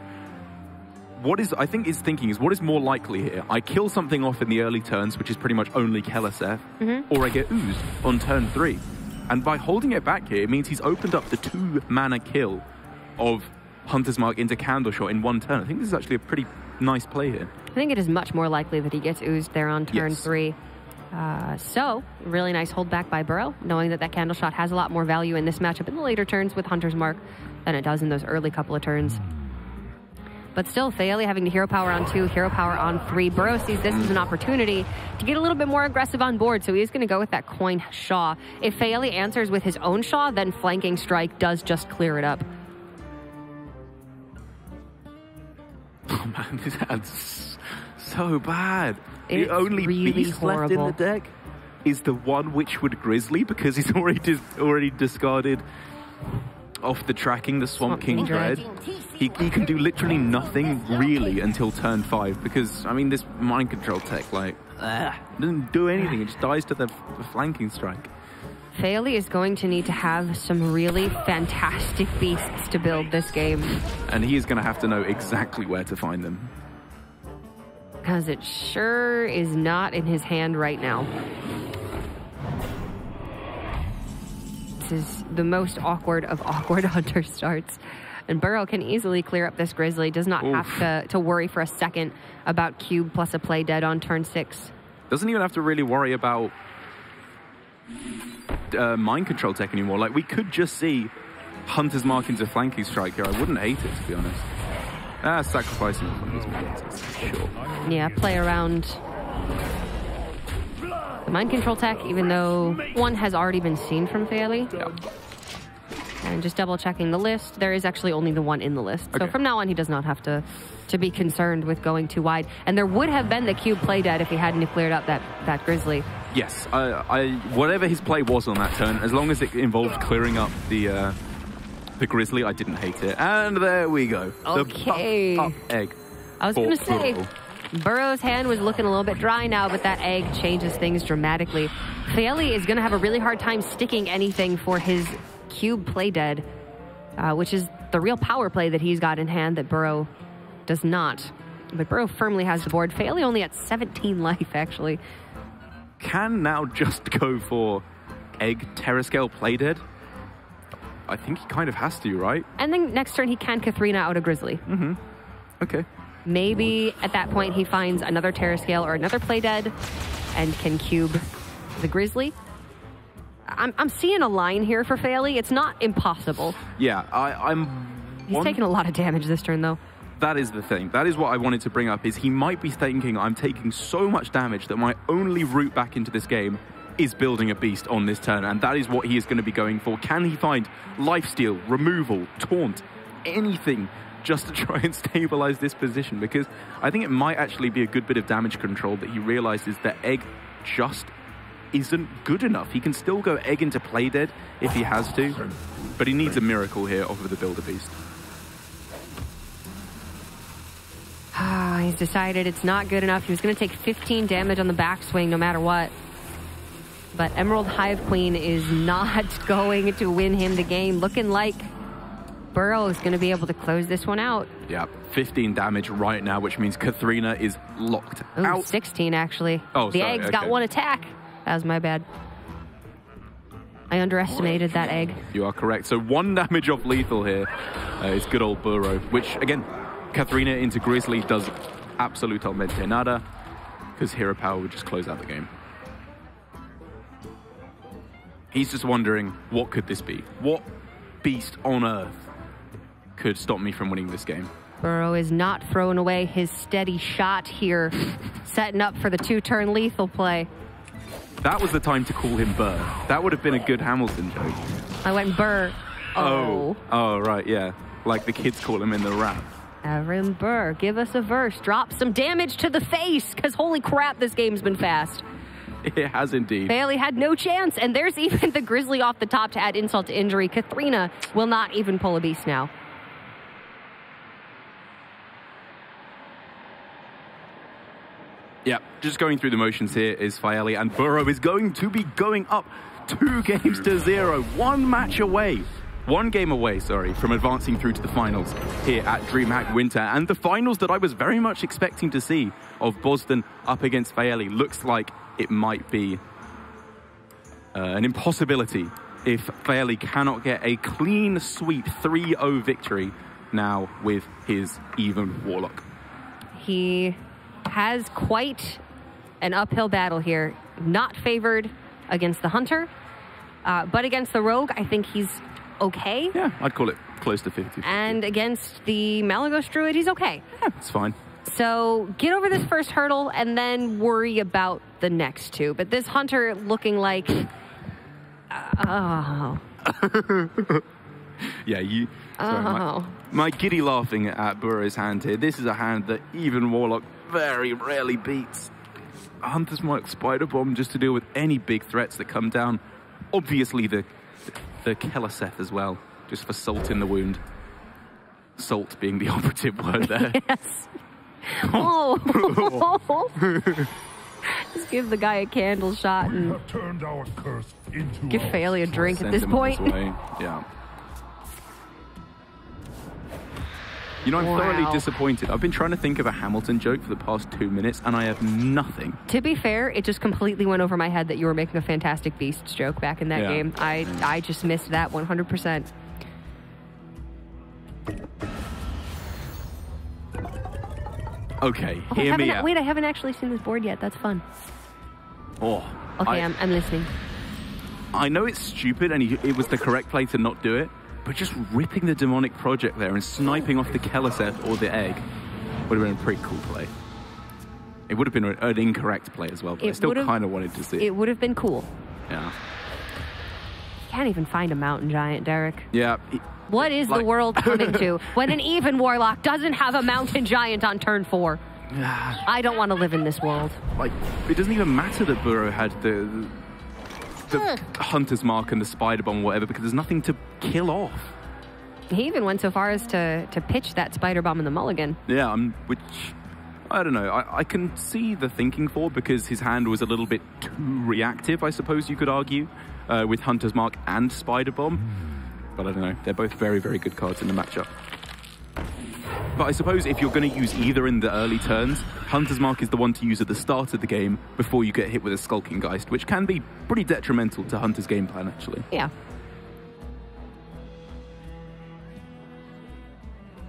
I think his thinking is, what is more likely here? I kill something off in the early turns, which is pretty much only Keleseth, or I get oozed on turn 3. And by holding it back here, it means he's opened up the 2 mana kill of Hunter's Mark into Candle Shot in 1 turn. I think this is actually a pretty nice play here. I think it is much more likely that he gets oozed there on turn 3. So, really nice holdback by Burro, knowing that Candle Shot has a lot more value in this matchup in the later turns with Hunter's Mark than it does in those early couple of turns. But still, Faeli having to hero power on 2, hero power on 3. Burro sees this as an opportunity to get a little bit more aggressive on board, so he's going to go with that coin Shaw. If Faeli answers with his own Shaw, then flanking strike does just clear it up. Oh man, this ad's so bad. It's the only really beast left in the deck is the one Witchwood Grizzly, because he's already discarded off the tracking the Swamp King Dread. He can do literally nothing really until turn 5, because I mean this mind control tech doesn't do anything. It just dies to the flanking strike. Faeli is going to need to have some really fantastic beasts to build this game. And he is going to have to know exactly where to find them. Because it sure is not in his hand right now. This is the most awkward of awkward Hunter starts. And Burro can easily clear up this Grizzly. Does not have to worry for a second about Cube plus a play dead on turn 6. Doesn't even have to really worry about mind control tech anymore. Like, we could just see Hunter's Mark into flanking strike here. I wouldn't hate it, to be honest. Sacrificing sure. Yeah, play around the mind control tech, even though one has already been seen from Faeli. Yeah. And just double checking the list, there is actually only the one in the list. Okay. So from now on, he does not have to be concerned with going too wide. And there would have been the Cube play dead if he hadn't cleared up that Grizzly. Yes, whatever his play was on that turn, as long as it involved clearing up the Grizzly, I didn't hate it. And there we go. Okay. The up egg. I was going to say, Burro's hand was looking a little bit dry now, but that egg changes things dramatically. Faeli is going to have a really hard time sticking anything for his Cube play dead, which is the real power play that he's got in hand that Burro does not. But Burro firmly has the board. Faeli only at 17 life, actually. Can now just go for egg Terrascale play dead. I think he kind of has to, right? And then next turn he can Katharina out a Grizzly. Okay. Maybe at that point he finds another Terrascale or another play dead and can cube the Grizzly. I'm seeing a line here for Faeli. It's not impossible. Yeah, He's taking a lot of damage this turn, though. That is the thing. That is what I wanted to bring up, is he might be thinking, I'm taking so much damage that my only route back into this game is building a beast on this turn, and that is what he is going to be going for. Can he find lifesteal, removal, taunt, anything just to try and stabilize this position? Because I think it might actually be a good bit of damage control that he realizes that egg just isn't good enough. He can still go egg into play dead if he has to, but he needs a miracle here off of the Builder Beast. He's decided it's not good enough. He was going to take 15 damage on the backswing no matter what. But Emerald Hive Queen is not going to win him the game. Looking like Burro is going to be able to close this one out. Yeah, 15 damage right now, which means Katharina is locked out. 16 actually. Oh, the sorry, egg's got one attack. That was my bad. I underestimated that egg. You are correct. So 1 damage off lethal here is good old Burro, which again, Katharina into Grizzly does absolutamente nada, because hero power would just close out the game. He's just wondering, what could this be? What beast on earth could stop me from winning this game? Burro is not throwing away his steady shot here, setting up for the 2-turn lethal play. That was the time to call him Burr. That would have been a good Hamilton joke. I went Burr. Oh, right, yeah. Like the kids call him in the rap. Aaron Burr, give us a verse. Drop some damage to the face, because holy crap, this game's been fast. It has indeed. Faeli had no chance, and there's even the Grizzly off the top to add insult to injury. Katharina will not even pull a beast now. Yeah, just going through the motions here is Faeli, and Burro is going to be going up 2 games to 0. One game away, sorry, from advancing through to the finals here at DreamHack Winter. And the finals that I was very much expecting to see of Boston up against Faeli looks like it might be an impossibility if Faeli cannot get a clean sweep 3-0 victory now with his even Warlock. He has quite an uphill battle here. Not favored against the Hunter, but against the Rogue, I think he's okay. Yeah, I'd call it close to 50. And against the Malagos Druid, he's okay. Yeah, it's fine. So get over this first hurdle and then worry about the next 2. But this Hunter looking like... oh. Yeah, you... Sorry, my giddy laughing at Burro's hand here. This is a hand that even Warlock very rarely beats. Hunter's Mark Spider Bomb just to deal with any big threats that come down. Obviously the Keleseth as well, just for salt in the wound. Salt being the operative word there. Yes. Oh. Just give the guy a candle shot and give Faeli a drink at this point. Yeah. You know, I'm thoroughly disappointed. I've been trying to think of a Hamilton joke for the past 2 minutes, and I have nothing. To be fair, it just completely went over my head that you were making a Fantastic Beasts joke back in that game. I just missed that 100%. Okay, hear me out. Wait, I haven't actually seen this board yet. That's fun. Oh. Okay, I'm listening. I know it's stupid, and it was the correct play to not do it, but just ripping the Demonic Project there and sniping off the Keleseth or the Egg would have been a pretty cool play. It would have been an incorrect play as well, but I still kind of wanted to see it. It would have been cool. Yeah. You can't even find a Mountain Giant, Derek. Yeah. What is the world coming to when an even Warlock doesn't have a Mountain Giant on turn 4? I don't want to live in this world. Like, it doesn't even matter that Burro had the Hunter's Mark and the Spider Bomb or whatever, because there's nothing to kill off. He even went so far as to pitch that Spider Bomb in the mulligan. Yeah, which, I don't know, I can see the thinking for, because his hand was a little bit too reactive, I suppose you could argue, with Hunter's Mark and Spider Bomb. But I don't know, they're both very, very good cards in the matchup. But I suppose if you're going to use either in the early turns, Hunter's Mark is the one to use at the start of the game before you get hit with a Skulking Geist, which can be pretty detrimental to Hunter's game plan, actually. Yeah.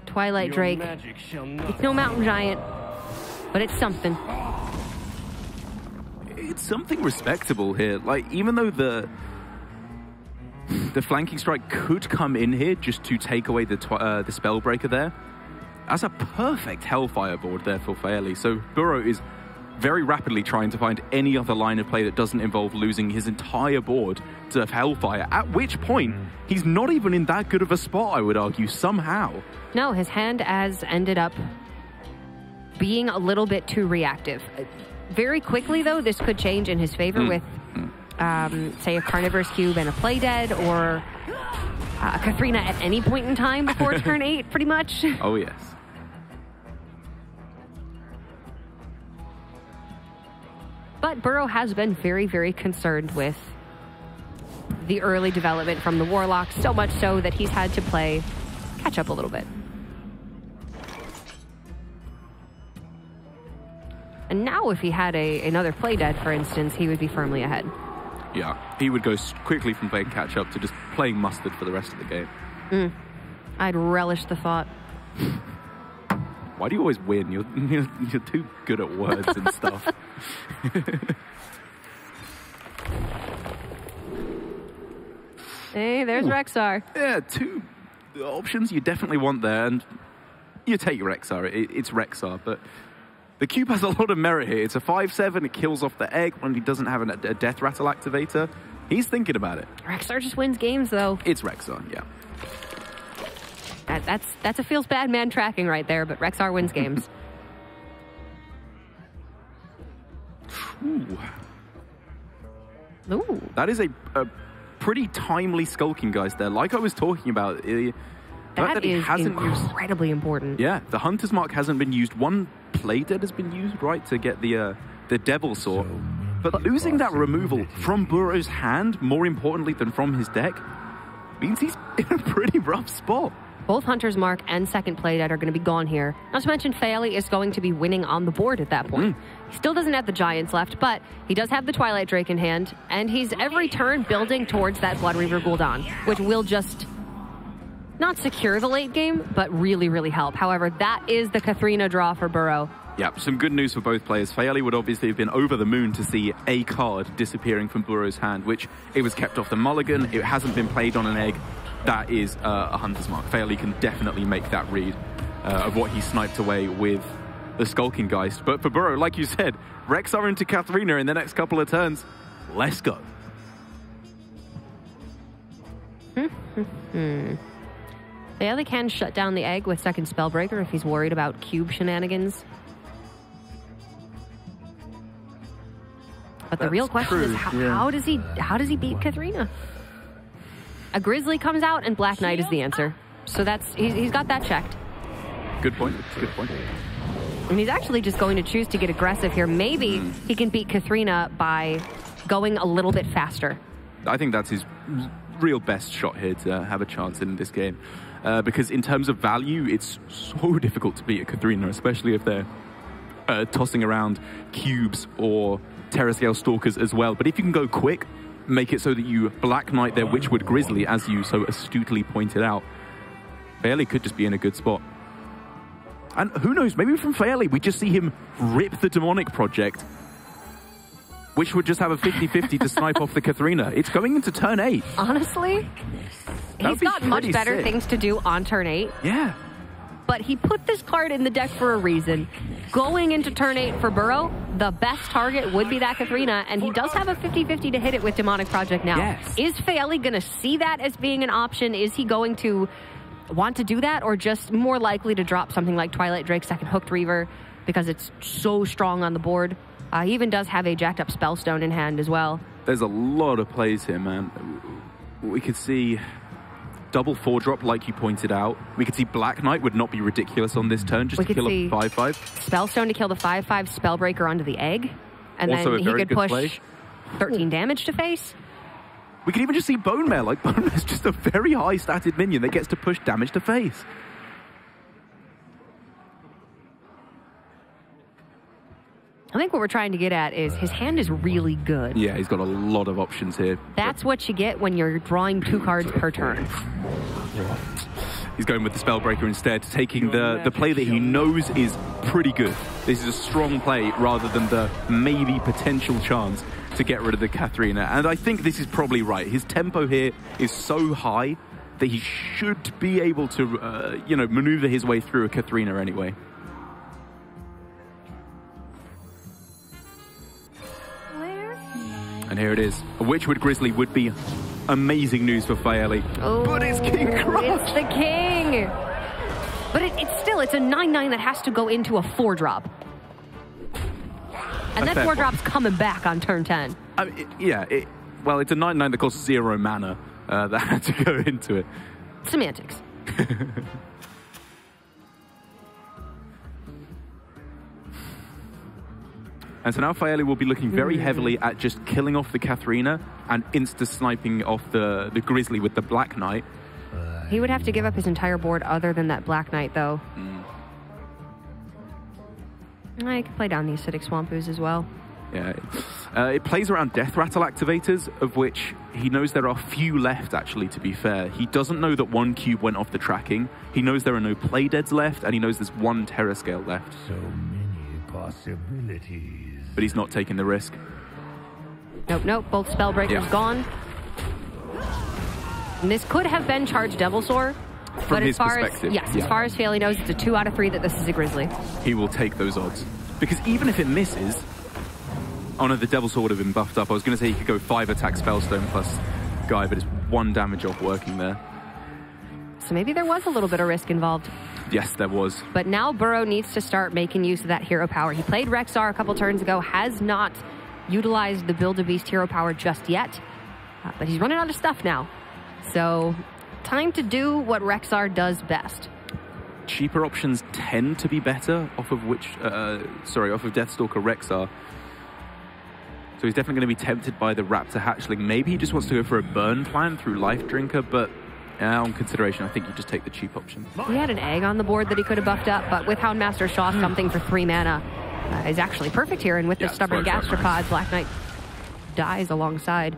Twilight Drake. It's no Mountain Giant, but it's something. It's something respectable here. Like, even though the Flanking Strike could come in here just to take away the Spellbreaker there, that's a perfect Hellfire board there for Faeli. So Burro is very rapidly trying to find any other line of play that doesn't involve losing his entire board to Hellfire, at which point he's not even in that good of a spot, I would argue, somehow. No, his hand has ended up being a little bit too reactive. Very quickly, though, this could change in his favor with, say, a Carnivorous Cube and a Play Dead, or a Katharina at any point in time before turn 8, pretty much. Oh, yes. But Burro has been very, very concerned with the early development from the Warlock, so much so that he's had to play catch up a little bit. And now if he had another Play Dead, for instance, he would be firmly ahead. Yeah, he would go quickly from playing catch up to just playing Mustard for the rest of the game. I'd relish the thought. Why do you always win? You're too good at words and stuff. Hey, there's Rexar. Yeah, 2 options you definitely want there, and you take Rexar. It's Rexar, but the cube has a lot of merit here. It's a 5/7. It kills off the Egg when he doesn't have a Death Rattle activator. He's thinking about it. Rexar just wins games, though. It's Rexar, yeah. That's a feels bad man tracking right there, but Rexar wins games. Ooh. Ooh. That is a pretty timely Skulking Geist there. Like I was talking about, That is incredibly important. Yeah, the Hunter's Mark hasn't been used. One play dead has been used, right, to get the Devil Saw. But losing that removal from Burro's hand, more importantly than from his deck, means he's in a pretty rough spot. Both Hunter's Mark and second play dead are going to be gone here. Not to mention Faeli is going to be winning on the board at that point. He still doesn't have the Giants left, but he does have the Twilight Drake in hand, and he's every turn building towards that Blood Reaver Gul'dan, which will just not secure the late game, but really, really help. However, that is the Kathrina draw for Burro. Yeah, some good news for both players. Faeli would obviously have been over the moon to see a card disappearing from Burro's hand, which it was kept off the mulligan. It hasn't been played on an egg. That is a Hunter's Mark. Faeli can definitely make that read of what he sniped away with the Skulking Geist. But for Burro, like you said, Rexar into Kathrina in the next couple of turns. Let's go. Faeli can shut down the egg with second Spellbreaker if he's worried about cube shenanigans. But the real question is, how does he beat Kathrina? A Grizzly comes out and Black Knight is the answer. So he's got that checked. Good point. Good point. And he's actually just going to choose to get aggressive here. Maybe he can beat Kathrina by going a little bit faster. I think that's his real best shot here to have a chance in this game. Because in terms of value, it's so difficult to beat a Kathrina, especially if they're tossing around cubes or Terrascale Stalkers as well. But if you can go quick, make it so that you Black Knight their Witchwood Grizzly, as you so astutely pointed out, Faeli could just be in a good spot. And who knows, maybe from Faeli, we just see him rip the Demonic Project, which would just have a 50-50 to snipe off the Kathrina. It's going into turn 8. Honestly, he's got much better things to do on turn 8. Yeah. But he put this card in the deck for a reason. Going into turn 8 for Burro, the best target would be that Kathrina, and he does have a 50-50 to hit it with Demonic Project now. Yes. Is Faeli going to see that as being an option? Is he going to want to do that, or just more likely to drop something like Twilight Drake, second Hooked Reaver, because it's so strong on the board? He even does have a jacked up Spellstone in hand as well. There's a lot of plays here, man. We could see double 4-drop, like you pointed out. We could see Black Knight would not be ridiculous on this turn, just to kill a 5/5. Spellstone to kill the 5/5 Spellbreaker onto the egg, and also then he could push 13 damage to face. We could even just see Bone Mare. Like, Bone Mare is just a very high statted minion that gets to push damage to face. I think what we're trying to get at is his hand is really good. Yeah, he's got a lot of options here. That's what you get when you're drawing 2 cards per turn. He's going with the Spellbreaker instead, taking the play that he knows is pretty good. This is a strong play rather than the maybe potential chance to get rid of the Kathrina. And I think this is probably right. His tempo here is so high that he should be able to, maneuver his way through a Kathrina anyway. And here it is. A Witchwood Grizzly would be amazing news for Faeli. Oh, but it's King Crush! It's the king! But it's a 9/9 that has to go into a 4-drop. And that 4-drop's coming back on turn 10. Well, it's a 9/9 that costs 0 mana that had to go into it. Semantics. And so now Faeli will be looking very heavily at just killing off the Kathrina and insta-sniping off the Grizzly with the Black Knight. He would have to give up his entire board other than that Black Knight, though. I can play down the Acidic Swamp Ooze as well. Yeah. It plays around Death Rattle activators, of which he knows there are few left, actually, to be fair. He doesn't know that 1 cube went off the tracking. He knows there are no play deads left, and he knows there's 1 Terrascale left. So many possibilities. But he's not taking the risk. Nope. Both Spellbreakers gone. And this could have been charged Devilsaur. From his perspective. As far as Faeli knows, it's a 2 out of 3 that this is a Grizzly. He will take those odds. Because even if it misses... Oh no, the Devilsaur would have been buffed up. I was going to say he could go 5 attack Spellstone plus Guy, but it's 1 damage off working there. So maybe there was a little bit of risk involved. Yes, there was. But now Burro needs to start making use of that hero power. He played Rexar a couple turns ago, has not utilized the Build-A-Beast hero power just yet. But he's running out of stuff now. So time to do what Rexxar does best. Cheaper options tend to be better off of Deathstalker Rexxar. So he's definitely going to be tempted by the Raptor Hatchling. Maybe he just wants to go for a burn plan through Life Drinker, but on consideration, I think you just take the cheap option. He had an egg on the board that he could have buffed up, but with Houndmaster Shaw, something for 3 mana is actually perfect here. And with the Stubborn Gastropod, Black Knight dies alongside.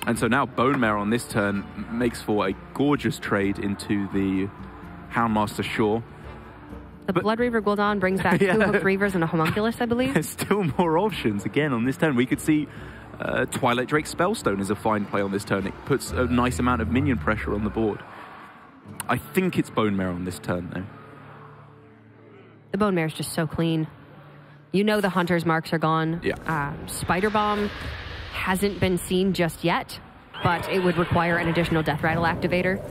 And so now Bone Mare on this turn makes for a gorgeous trade into the Houndmaster Shaw. The Blood Reaver Gul'dan brings back 2 Hooked Reavers and a Homunculus, I believe. There's still more options. Again, on this turn, we could see Twilight Drake Spellstone is a fine play on this turn. It puts a nice amount of minion pressure on the board. I think it's Bone Mare on this turn, though. The Bone Mare is just so clean. You know the Hunter's marks are gone. Yeah. Spider Bomb hasn't been seen just yet, but it would require an additional Death Rattle activator.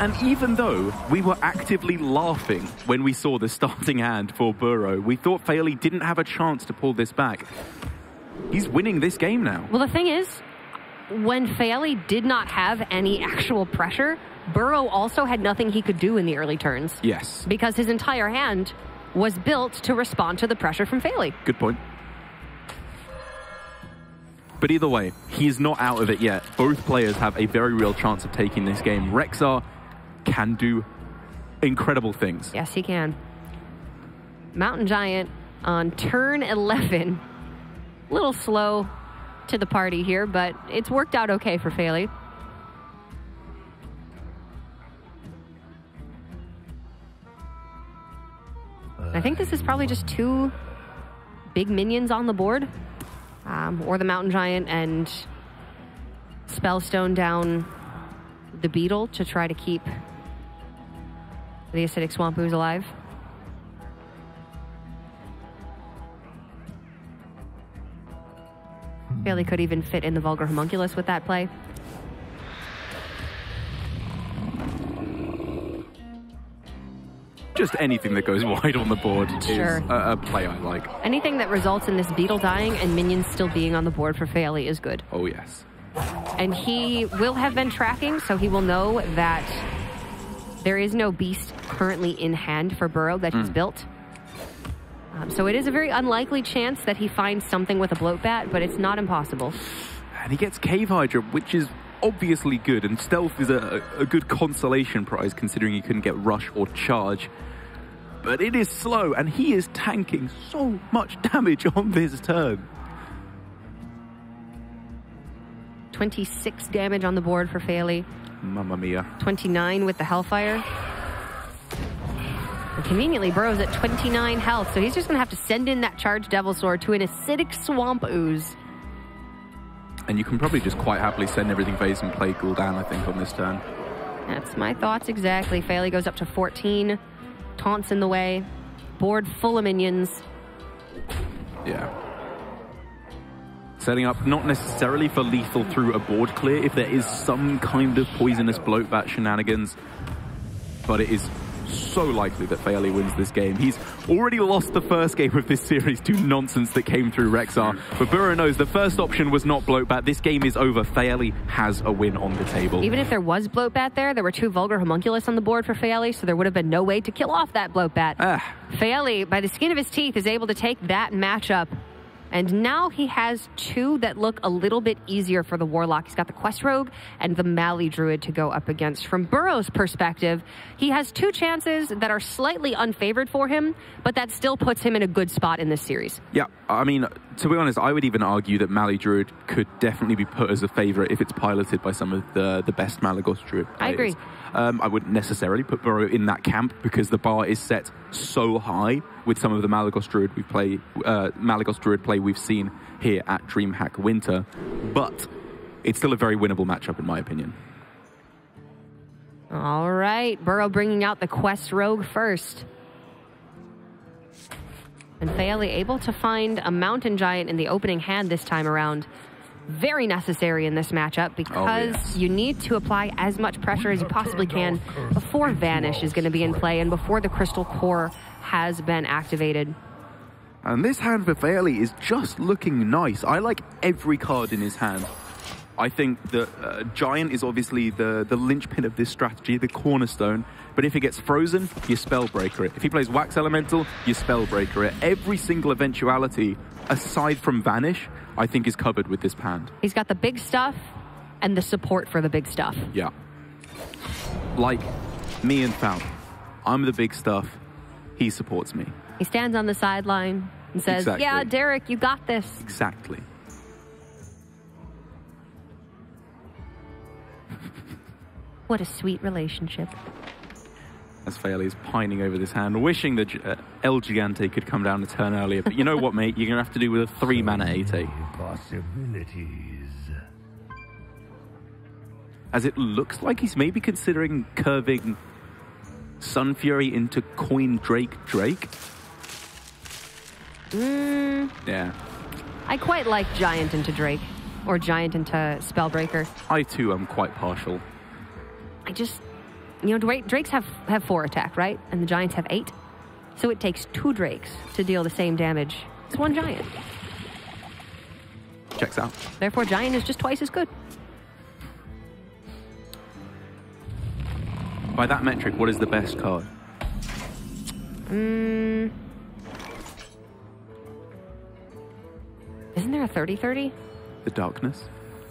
And even though we were actively laughing when we saw the starting hand for Burro, we thought Faeli didn't have a chance to pull this back. He's winning this game now. Well, the thing is, when Faeli did not have any actual pressure, Burro also had nothing he could do in the early turns. Yes. Because his entire hand was built to respond to the pressure from Faeli. Good point. But either way, he's not out of it yet. Both players have a very real chance of taking this game. Rexxar can do incredible things. Yes, he can. Mountain Giant on turn 11. A little slow to the party here, but it's worked out okay for Faeli. I think this is probably just 2 big minions on the board. Or the Mountain Giant and Spellstone down the Beetle to try to keep the Acidic Swamp Ooze alive. Faeli could even fit in the Vulgar Homunculus with that play. Just anything that goes wide on the board Sure. is a play I like. Anything that results in this Beetle dying and minions still being on the board for Faeli is good. Oh, yes. And he will have been tracking, so he will know that there is no beast currently in hand for Burro that he's built. So it is a very unlikely chance that he finds something with a Bloat Bat, but it's not impossible. And he gets Cave Hydra, which is obviously good, and Stealth is a good consolation prize considering he couldn't get Rush or Charge. But it is slow, and he is tanking so much damage on this turn. 26 damage on the board for Faeli. Mamma mia. 29 with the Hellfire. And conveniently, Burrow's at 29 health, so he's just going to have to send in that Charged Devil Sword to an Acidic Swamp Ooze. And you can probably just quite happily send everything phase and play Gul'dan, I think, on this turn. That's my thoughts exactly. Faeli goes up to 14. Taunts in the way. Board full of minions. Yeah. Setting up not necessarily for lethal through a board clear if there is some kind of poisonous Bloat Bat shenanigans. But it is so likely that Faeli wins this game. He's already lost the first game of this series to nonsense that came through Rexxar. But Burro knows the first option was not Bloat Bat. This game is over. Faeli has a win on the table. Even if there was Bloat Bat there were 2 Vulgar Homunculus on the board for Faeli, so there would have been no way to kill off that Bloat Bat. Faeli, by the skin of his teeth, is able to take that matchup. And now he has 2 that look a little bit easier for the Warlock. He's got the Quest Rogue and the Mali Druid to go up against. From Burro's perspective, he has 2 chances that are slightly unfavored for him, but that still puts him in a good spot in this series. Yeah, I mean, to be honest, I would even argue that Mali Druid could definitely be put as a favorite if it's piloted by some of the best Malygos Druid players. I agree. I wouldn't necessarily put Burro in that camp because the bar is set so high with some of the Malygos Druid play we've seen here at DreamHack Winter, but it's still a very winnable matchup in my opinion. All right, Burro bringing out the Quest Rogue first. And Faeli able to find a Mountain Giant in the opening hand this time around. Very necessary in this matchup because you need to apply as much pressure as you possibly can before Vanish is going to be in play and before the Crystal Core has been activated. And this hand for Faeli is just looking nice. I like every card in his hand. I think that Giant is obviously the linchpin of this strategy, the cornerstone. But if it gets frozen, you Spellbreaker it. If he plays Wax Elemental, you Spellbreaker it. Every single eventuality, aside from Vanish, I think is covered with this hand. He's got the big stuff and the support for the big stuff. Yeah. Like me and Faeli. I'm the big stuff. He supports me. He stands on the sideline and says, Exactly. yeah, Derek, you got this. Exactly. What a sweet relationship. As Faeli is pining over this hand, wishing that El Gigante could come down a turn earlier. But you know what, mate? You're going to have to do with a 3-mana 8/8. Possibilities. As it looks like he's maybe considering curving Sun Fury into Coin Drake. Yeah. I quite like Giant into Drake, or Giant into Spellbreaker. I too am quite partial. I just, you know, Drakes have 4 attack, right? And the Giants have 8. So it takes 2 Drakes to deal the same damage as 1 Giant. Checks out. Therefore, Giant is just twice as good. By that metric, what is the best card? Isn't there a 30/30? The Darkness?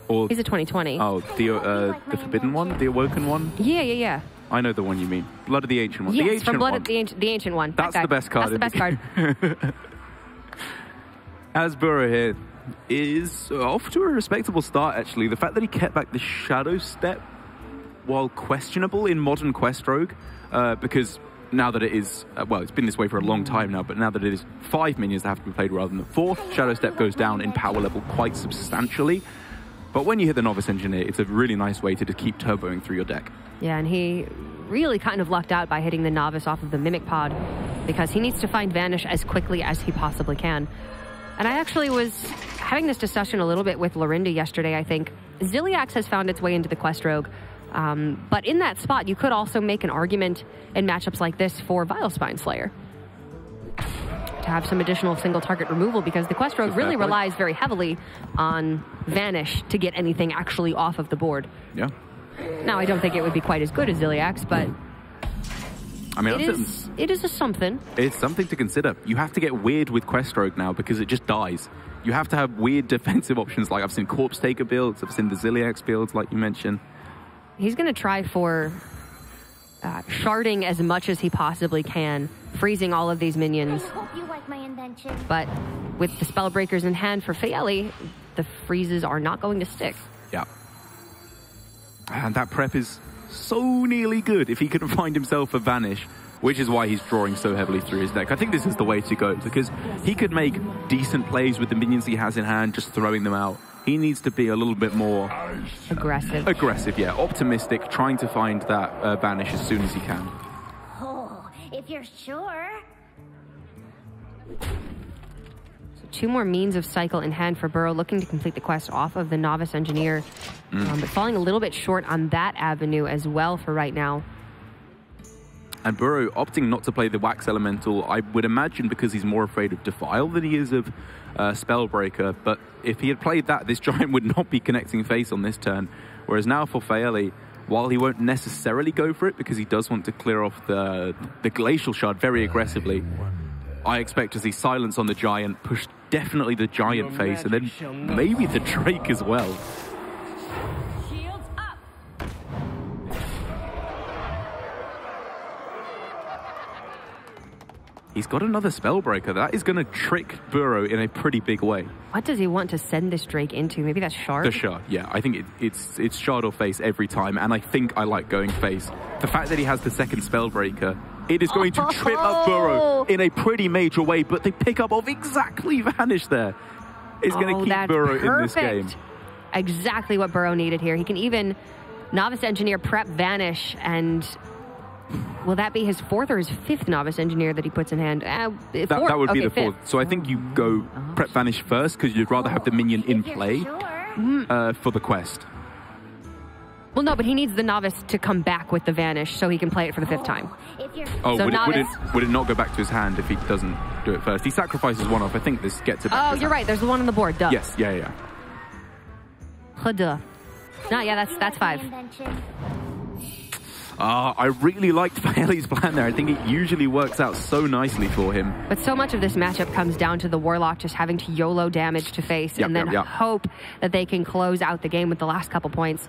Or He's a 20/20. oh, the Forbidden one? The Awoken one? Yeah. I know the one you mean. Blood of the Ancient one. Yes, the Ancient from Blood one. of the Ancient one. That's the best card. That's the best card. As Burro here is off to a respectable start, actually. The fact that he kept back the Shadow Step, while questionable in modern Quest Rogue, because now that it is, well, it's been this way for a long time now, but now that it is 5 minions that have to be played rather than 4, Shadow Step goes down in power level quite substantially. But when you hit the Novice Engineer, it's a really nice way to just keep turboing through your deck. Yeah, and he really kind of lucked out by hitting the Novice off of the Mimic Pod, because he needs to find Vanish as quickly as he possibly can. And I actually was having this discussion a little bit with Lorinda yesterday, I think. Ziliax has found its way into the Quest Rogue, but in that spot, you could also make an argument in matchups like this for Vile Spine Slayer to have some additional single target removal, because the Quest Rogue really relies very heavily on Vanish to get anything actually off of the board. Yeah. Now, I don't think it would be quite as good as Ziliax, but I mean, it is a something. It's something to consider. You have to get weird with Quest Rogue now because it just dies. You have to have weird defensive options. Like I've seen Corpse Taker builds, I've seen the Ziliax builds, like you mentioned. He's going to try for sharding as much as he possibly can, freezing all of these minions. I hope you like my invention. But with the Spellbreakers in hand for Faeli, the freezes are not going to stick. Yeah. And that prep is so nearly good if he can find himself a Vanish, which is why he's drawing so heavily through his deck. I think this is the way to go, because he could make decent plays with the minions he has in hand, just throwing them out. He needs to be a little bit more aggressive, yeah, optimistic, trying to find that Vanish as soon as he can. Oh, if you're sure. So 2 more means of cycle in hand for Burro, looking to complete the quest off of the Novice Engineer, but falling a little bit short on that avenue as well for right now. And Burro opting not to play the Wax Elemental, I would imagine because he's more afraid of Defile than he is of Spellbreaker. But if he had played that, this Giant would not be connecting face on this turn. Whereas now for Faeli, while he won't necessarily go for it because he does want to clear off the Glacial Shard very aggressively, I expect to see Silence on the Giant, push definitely the Giant face, and then maybe the Drake as well. He's got another Spellbreaker. That is going to trick Burro in a pretty big way. What does he want to send this Drake into? Maybe that's Shard? The Shard, yeah. I think it's Shard or face every time, and I think I like going face. The fact that he has the second Spellbreaker, it is going to trip up Burro in a pretty major way, but they pick up off exactly Vanish there. It's going to keep Burro in this game. Exactly what Burro needed here. He can even Novice Engineer prep Vanish, and will that be his 4th or his 5th Novice Engineer that he puts in hand? That would be the 4th. So I think you go prep Vanish first because you'd rather have the minion in play for the quest. Well, no, but he needs the Novice to come back with the Vanish so he can play it for the 5th time. If you're Oh, So would it not go back to his hand if he doesn't do it first? He sacrifices one off. I think this gets it back to his you're hand. right. There's the one on the board. Duh. Yes, yeah. Duh. No, yeah, that's 5. invention. I really liked Faeli's plan there. I think it usually works out so nicely for him. But so much of this matchup comes down to the Warlock just having to YOLO damage to face and then hope that they can close out the game with the last couple points.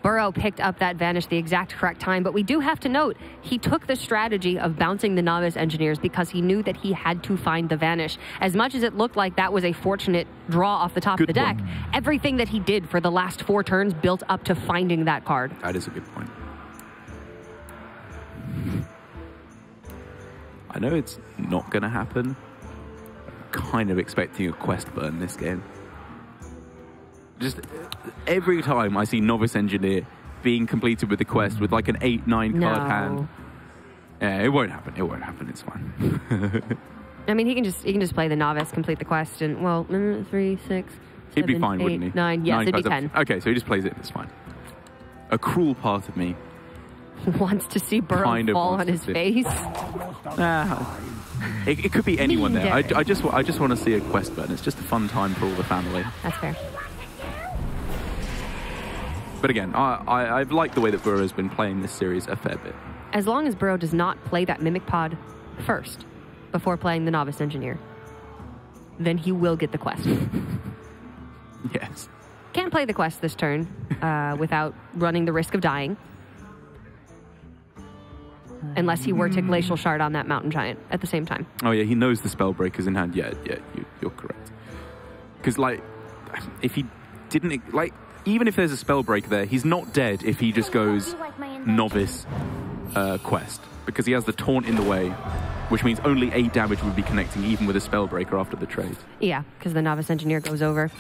Burro picked up that Vanish the exact correct time, but we do have to note he took the strategy of bouncing the Novice Engineers because he knew that he had to find the Vanish. As much as it looked like that was a fortunate draw off the top of the deck, everything that he did for the last 4 turns built up to finding that card. That is a good point. I know it's not going to happen. I'm kind of expecting a quest burn this game. Just every time I see Novice Engineer being completed with the quest with like an 8-9 card hand. Yeah, it won't happen. It won't happen. It's fine. I mean, he can just play the Novice, complete the quest, and well, 3, 6, 7, He'd be fine, 8, wouldn't he? 9. Yes, it'd be 10. Okay, so he just plays it. It's fine. A cruel part of me wants to see Burro kind of fall wants on to his see- face. It could be anyone there. I Legendary. just want to see a quest burn. It's just a fun time for all the family. That's fair. But again, I've liked the way that Burro's been playing this series a fair bit. As long as Burro does not play that Mimic Pod first before playing the Novice Engineer, then he will get the quest. Yes. Can't play the quest this turn without running the risk of dying. Unless he were to Glacial Shard on that Mountain Giant at the same time. Oh yeah, he knows the Spellbreaker's in hand. Yeah, you're correct. Because like, if he didn't like, even if there's a Spellbreaker there, he's not dead if he just goes Novice quest, because he has the Taunt in the way, which means only 8 damage would be connecting even with a Spellbreaker after the trade. Yeah, because the Novice Engineer goes over.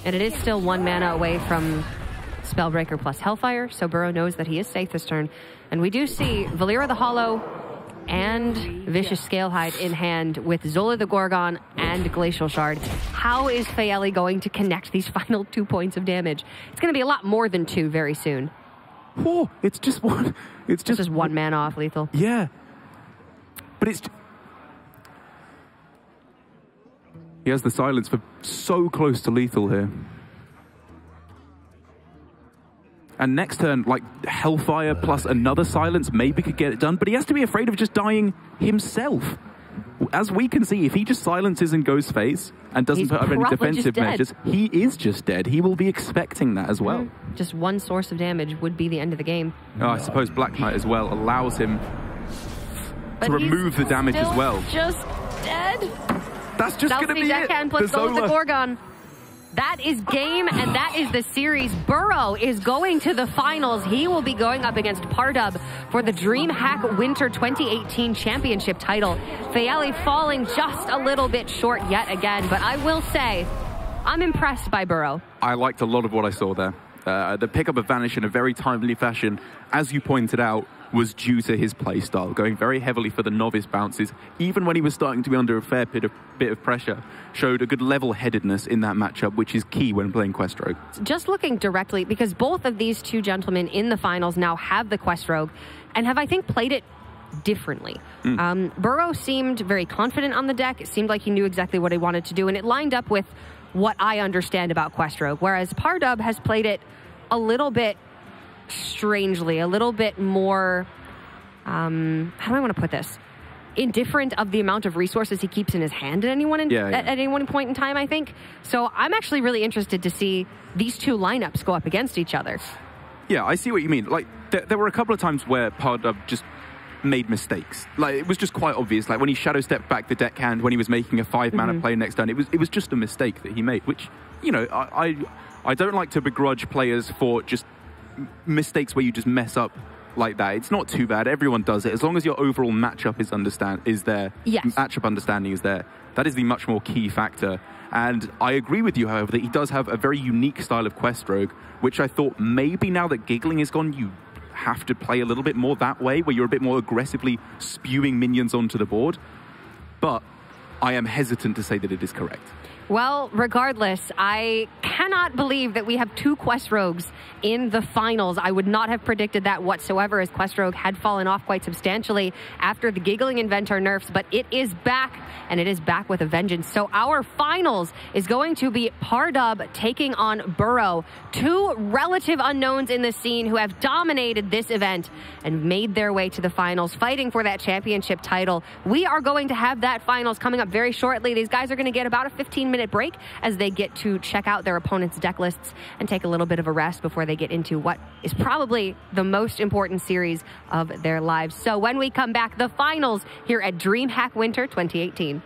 And it is still 1 mana away from Spellbreaker plus Hellfire, so Burro knows that he is safe this turn. And we do see Valera the Hollow and Vicious Scalehide in hand with Zola the Gorgon and Glacial Shard. How is Faeli going to connect these final 2 points of damage? It's going to be a lot more than 2 very soon. Oh, it's just one. It's Just 1 mana off lethal. Yeah. But it's... He has the silence for so close to lethal here. And next turn, like, Hellfire plus another silence maybe could get it done, but he has to be afraid of just dying himself. As we can see, if he just silences and goes face and doesn't put up any probably defensive just dead. measures, he is just dead. He will be expecting that as well. Just 1 source of damage would be the end of the game. Oh, I suppose Black Knight as well allows him But to remove the damage as still well. Just dead. That's just going to be it. Deckhand plus The Zola the Zola. Gorgon. That is game, and that is the series. Burro is going to the finals. He will be going up against Pardub for the DreamHack Winter 2018 Championship title. Faeli falling just a little bit short yet again, but I will say, I'm impressed by Burro. I liked a lot of what I saw there. The pickup of Vanish in a very timely fashion, as you pointed out, was due to his playstyle, going very heavily for the novice bounces, even when he was starting to be under a fair bit of pressure, showed a good level-headedness in that matchup, which is key when playing Quest Rogue. Just looking directly, because both of these 2 gentlemen in the finals now have the Quest Rogue, and have, I think, played it differently. Burro seemed very confident on the deck. It seemed like he knew exactly what he wanted to do, and it lined up with what I understand about Quest Rogue, whereas Pardub has played it a little bit strangely, a little bit more, how do I want to put this? Indifferent of the amount of resources he keeps in his hand at any one at any one point in time, I think. So I'm actually really interested to see these 2 lineups go up against each other. Yeah, I see what you mean. Like, there were a couple of times where Pardub just made mistakes. Like, it was just quite obvious. Like, when he shadow stepped back the deckhand, when he was making a 5-mana play next turn, it was just a mistake that he made, which, you know, I don't like to begrudge players for just mistakes where you just mess up like that. It's not too bad. Everyone does it. As long as your overall matchup is there. Yes. Matchup understanding is there. That is the much more key factor. And I agree with you, however, that he does have a very unique style of Quest Rogue, which I thought maybe now that Giggling is gone, you have to play a little bit more that way, where you're a bit more aggressively spewing minions onto the board. But I am hesitant to say that it is correct. Well, regardless, I cannot believe that we have 2 Quest Rogues in the finals. I would not have predicted that whatsoever, as Quest Rogue had fallen off quite substantially after the Giggling Inventor nerfs, but it is back, and it is back with a vengeance. So our finals is going to be Pardub taking on Burro, 2 relative unknowns in the scene who have dominated this event and made their way to the finals, fighting for that championship title. We are going to have that finals coming up very shortly. These guys are going to get about a 15-minute break as they get to check out their opponent's deck lists and take a little bit of a rest before they get into what is probably the most important series of their lives. So when we come back, the finals here at DreamHack Winter 2018.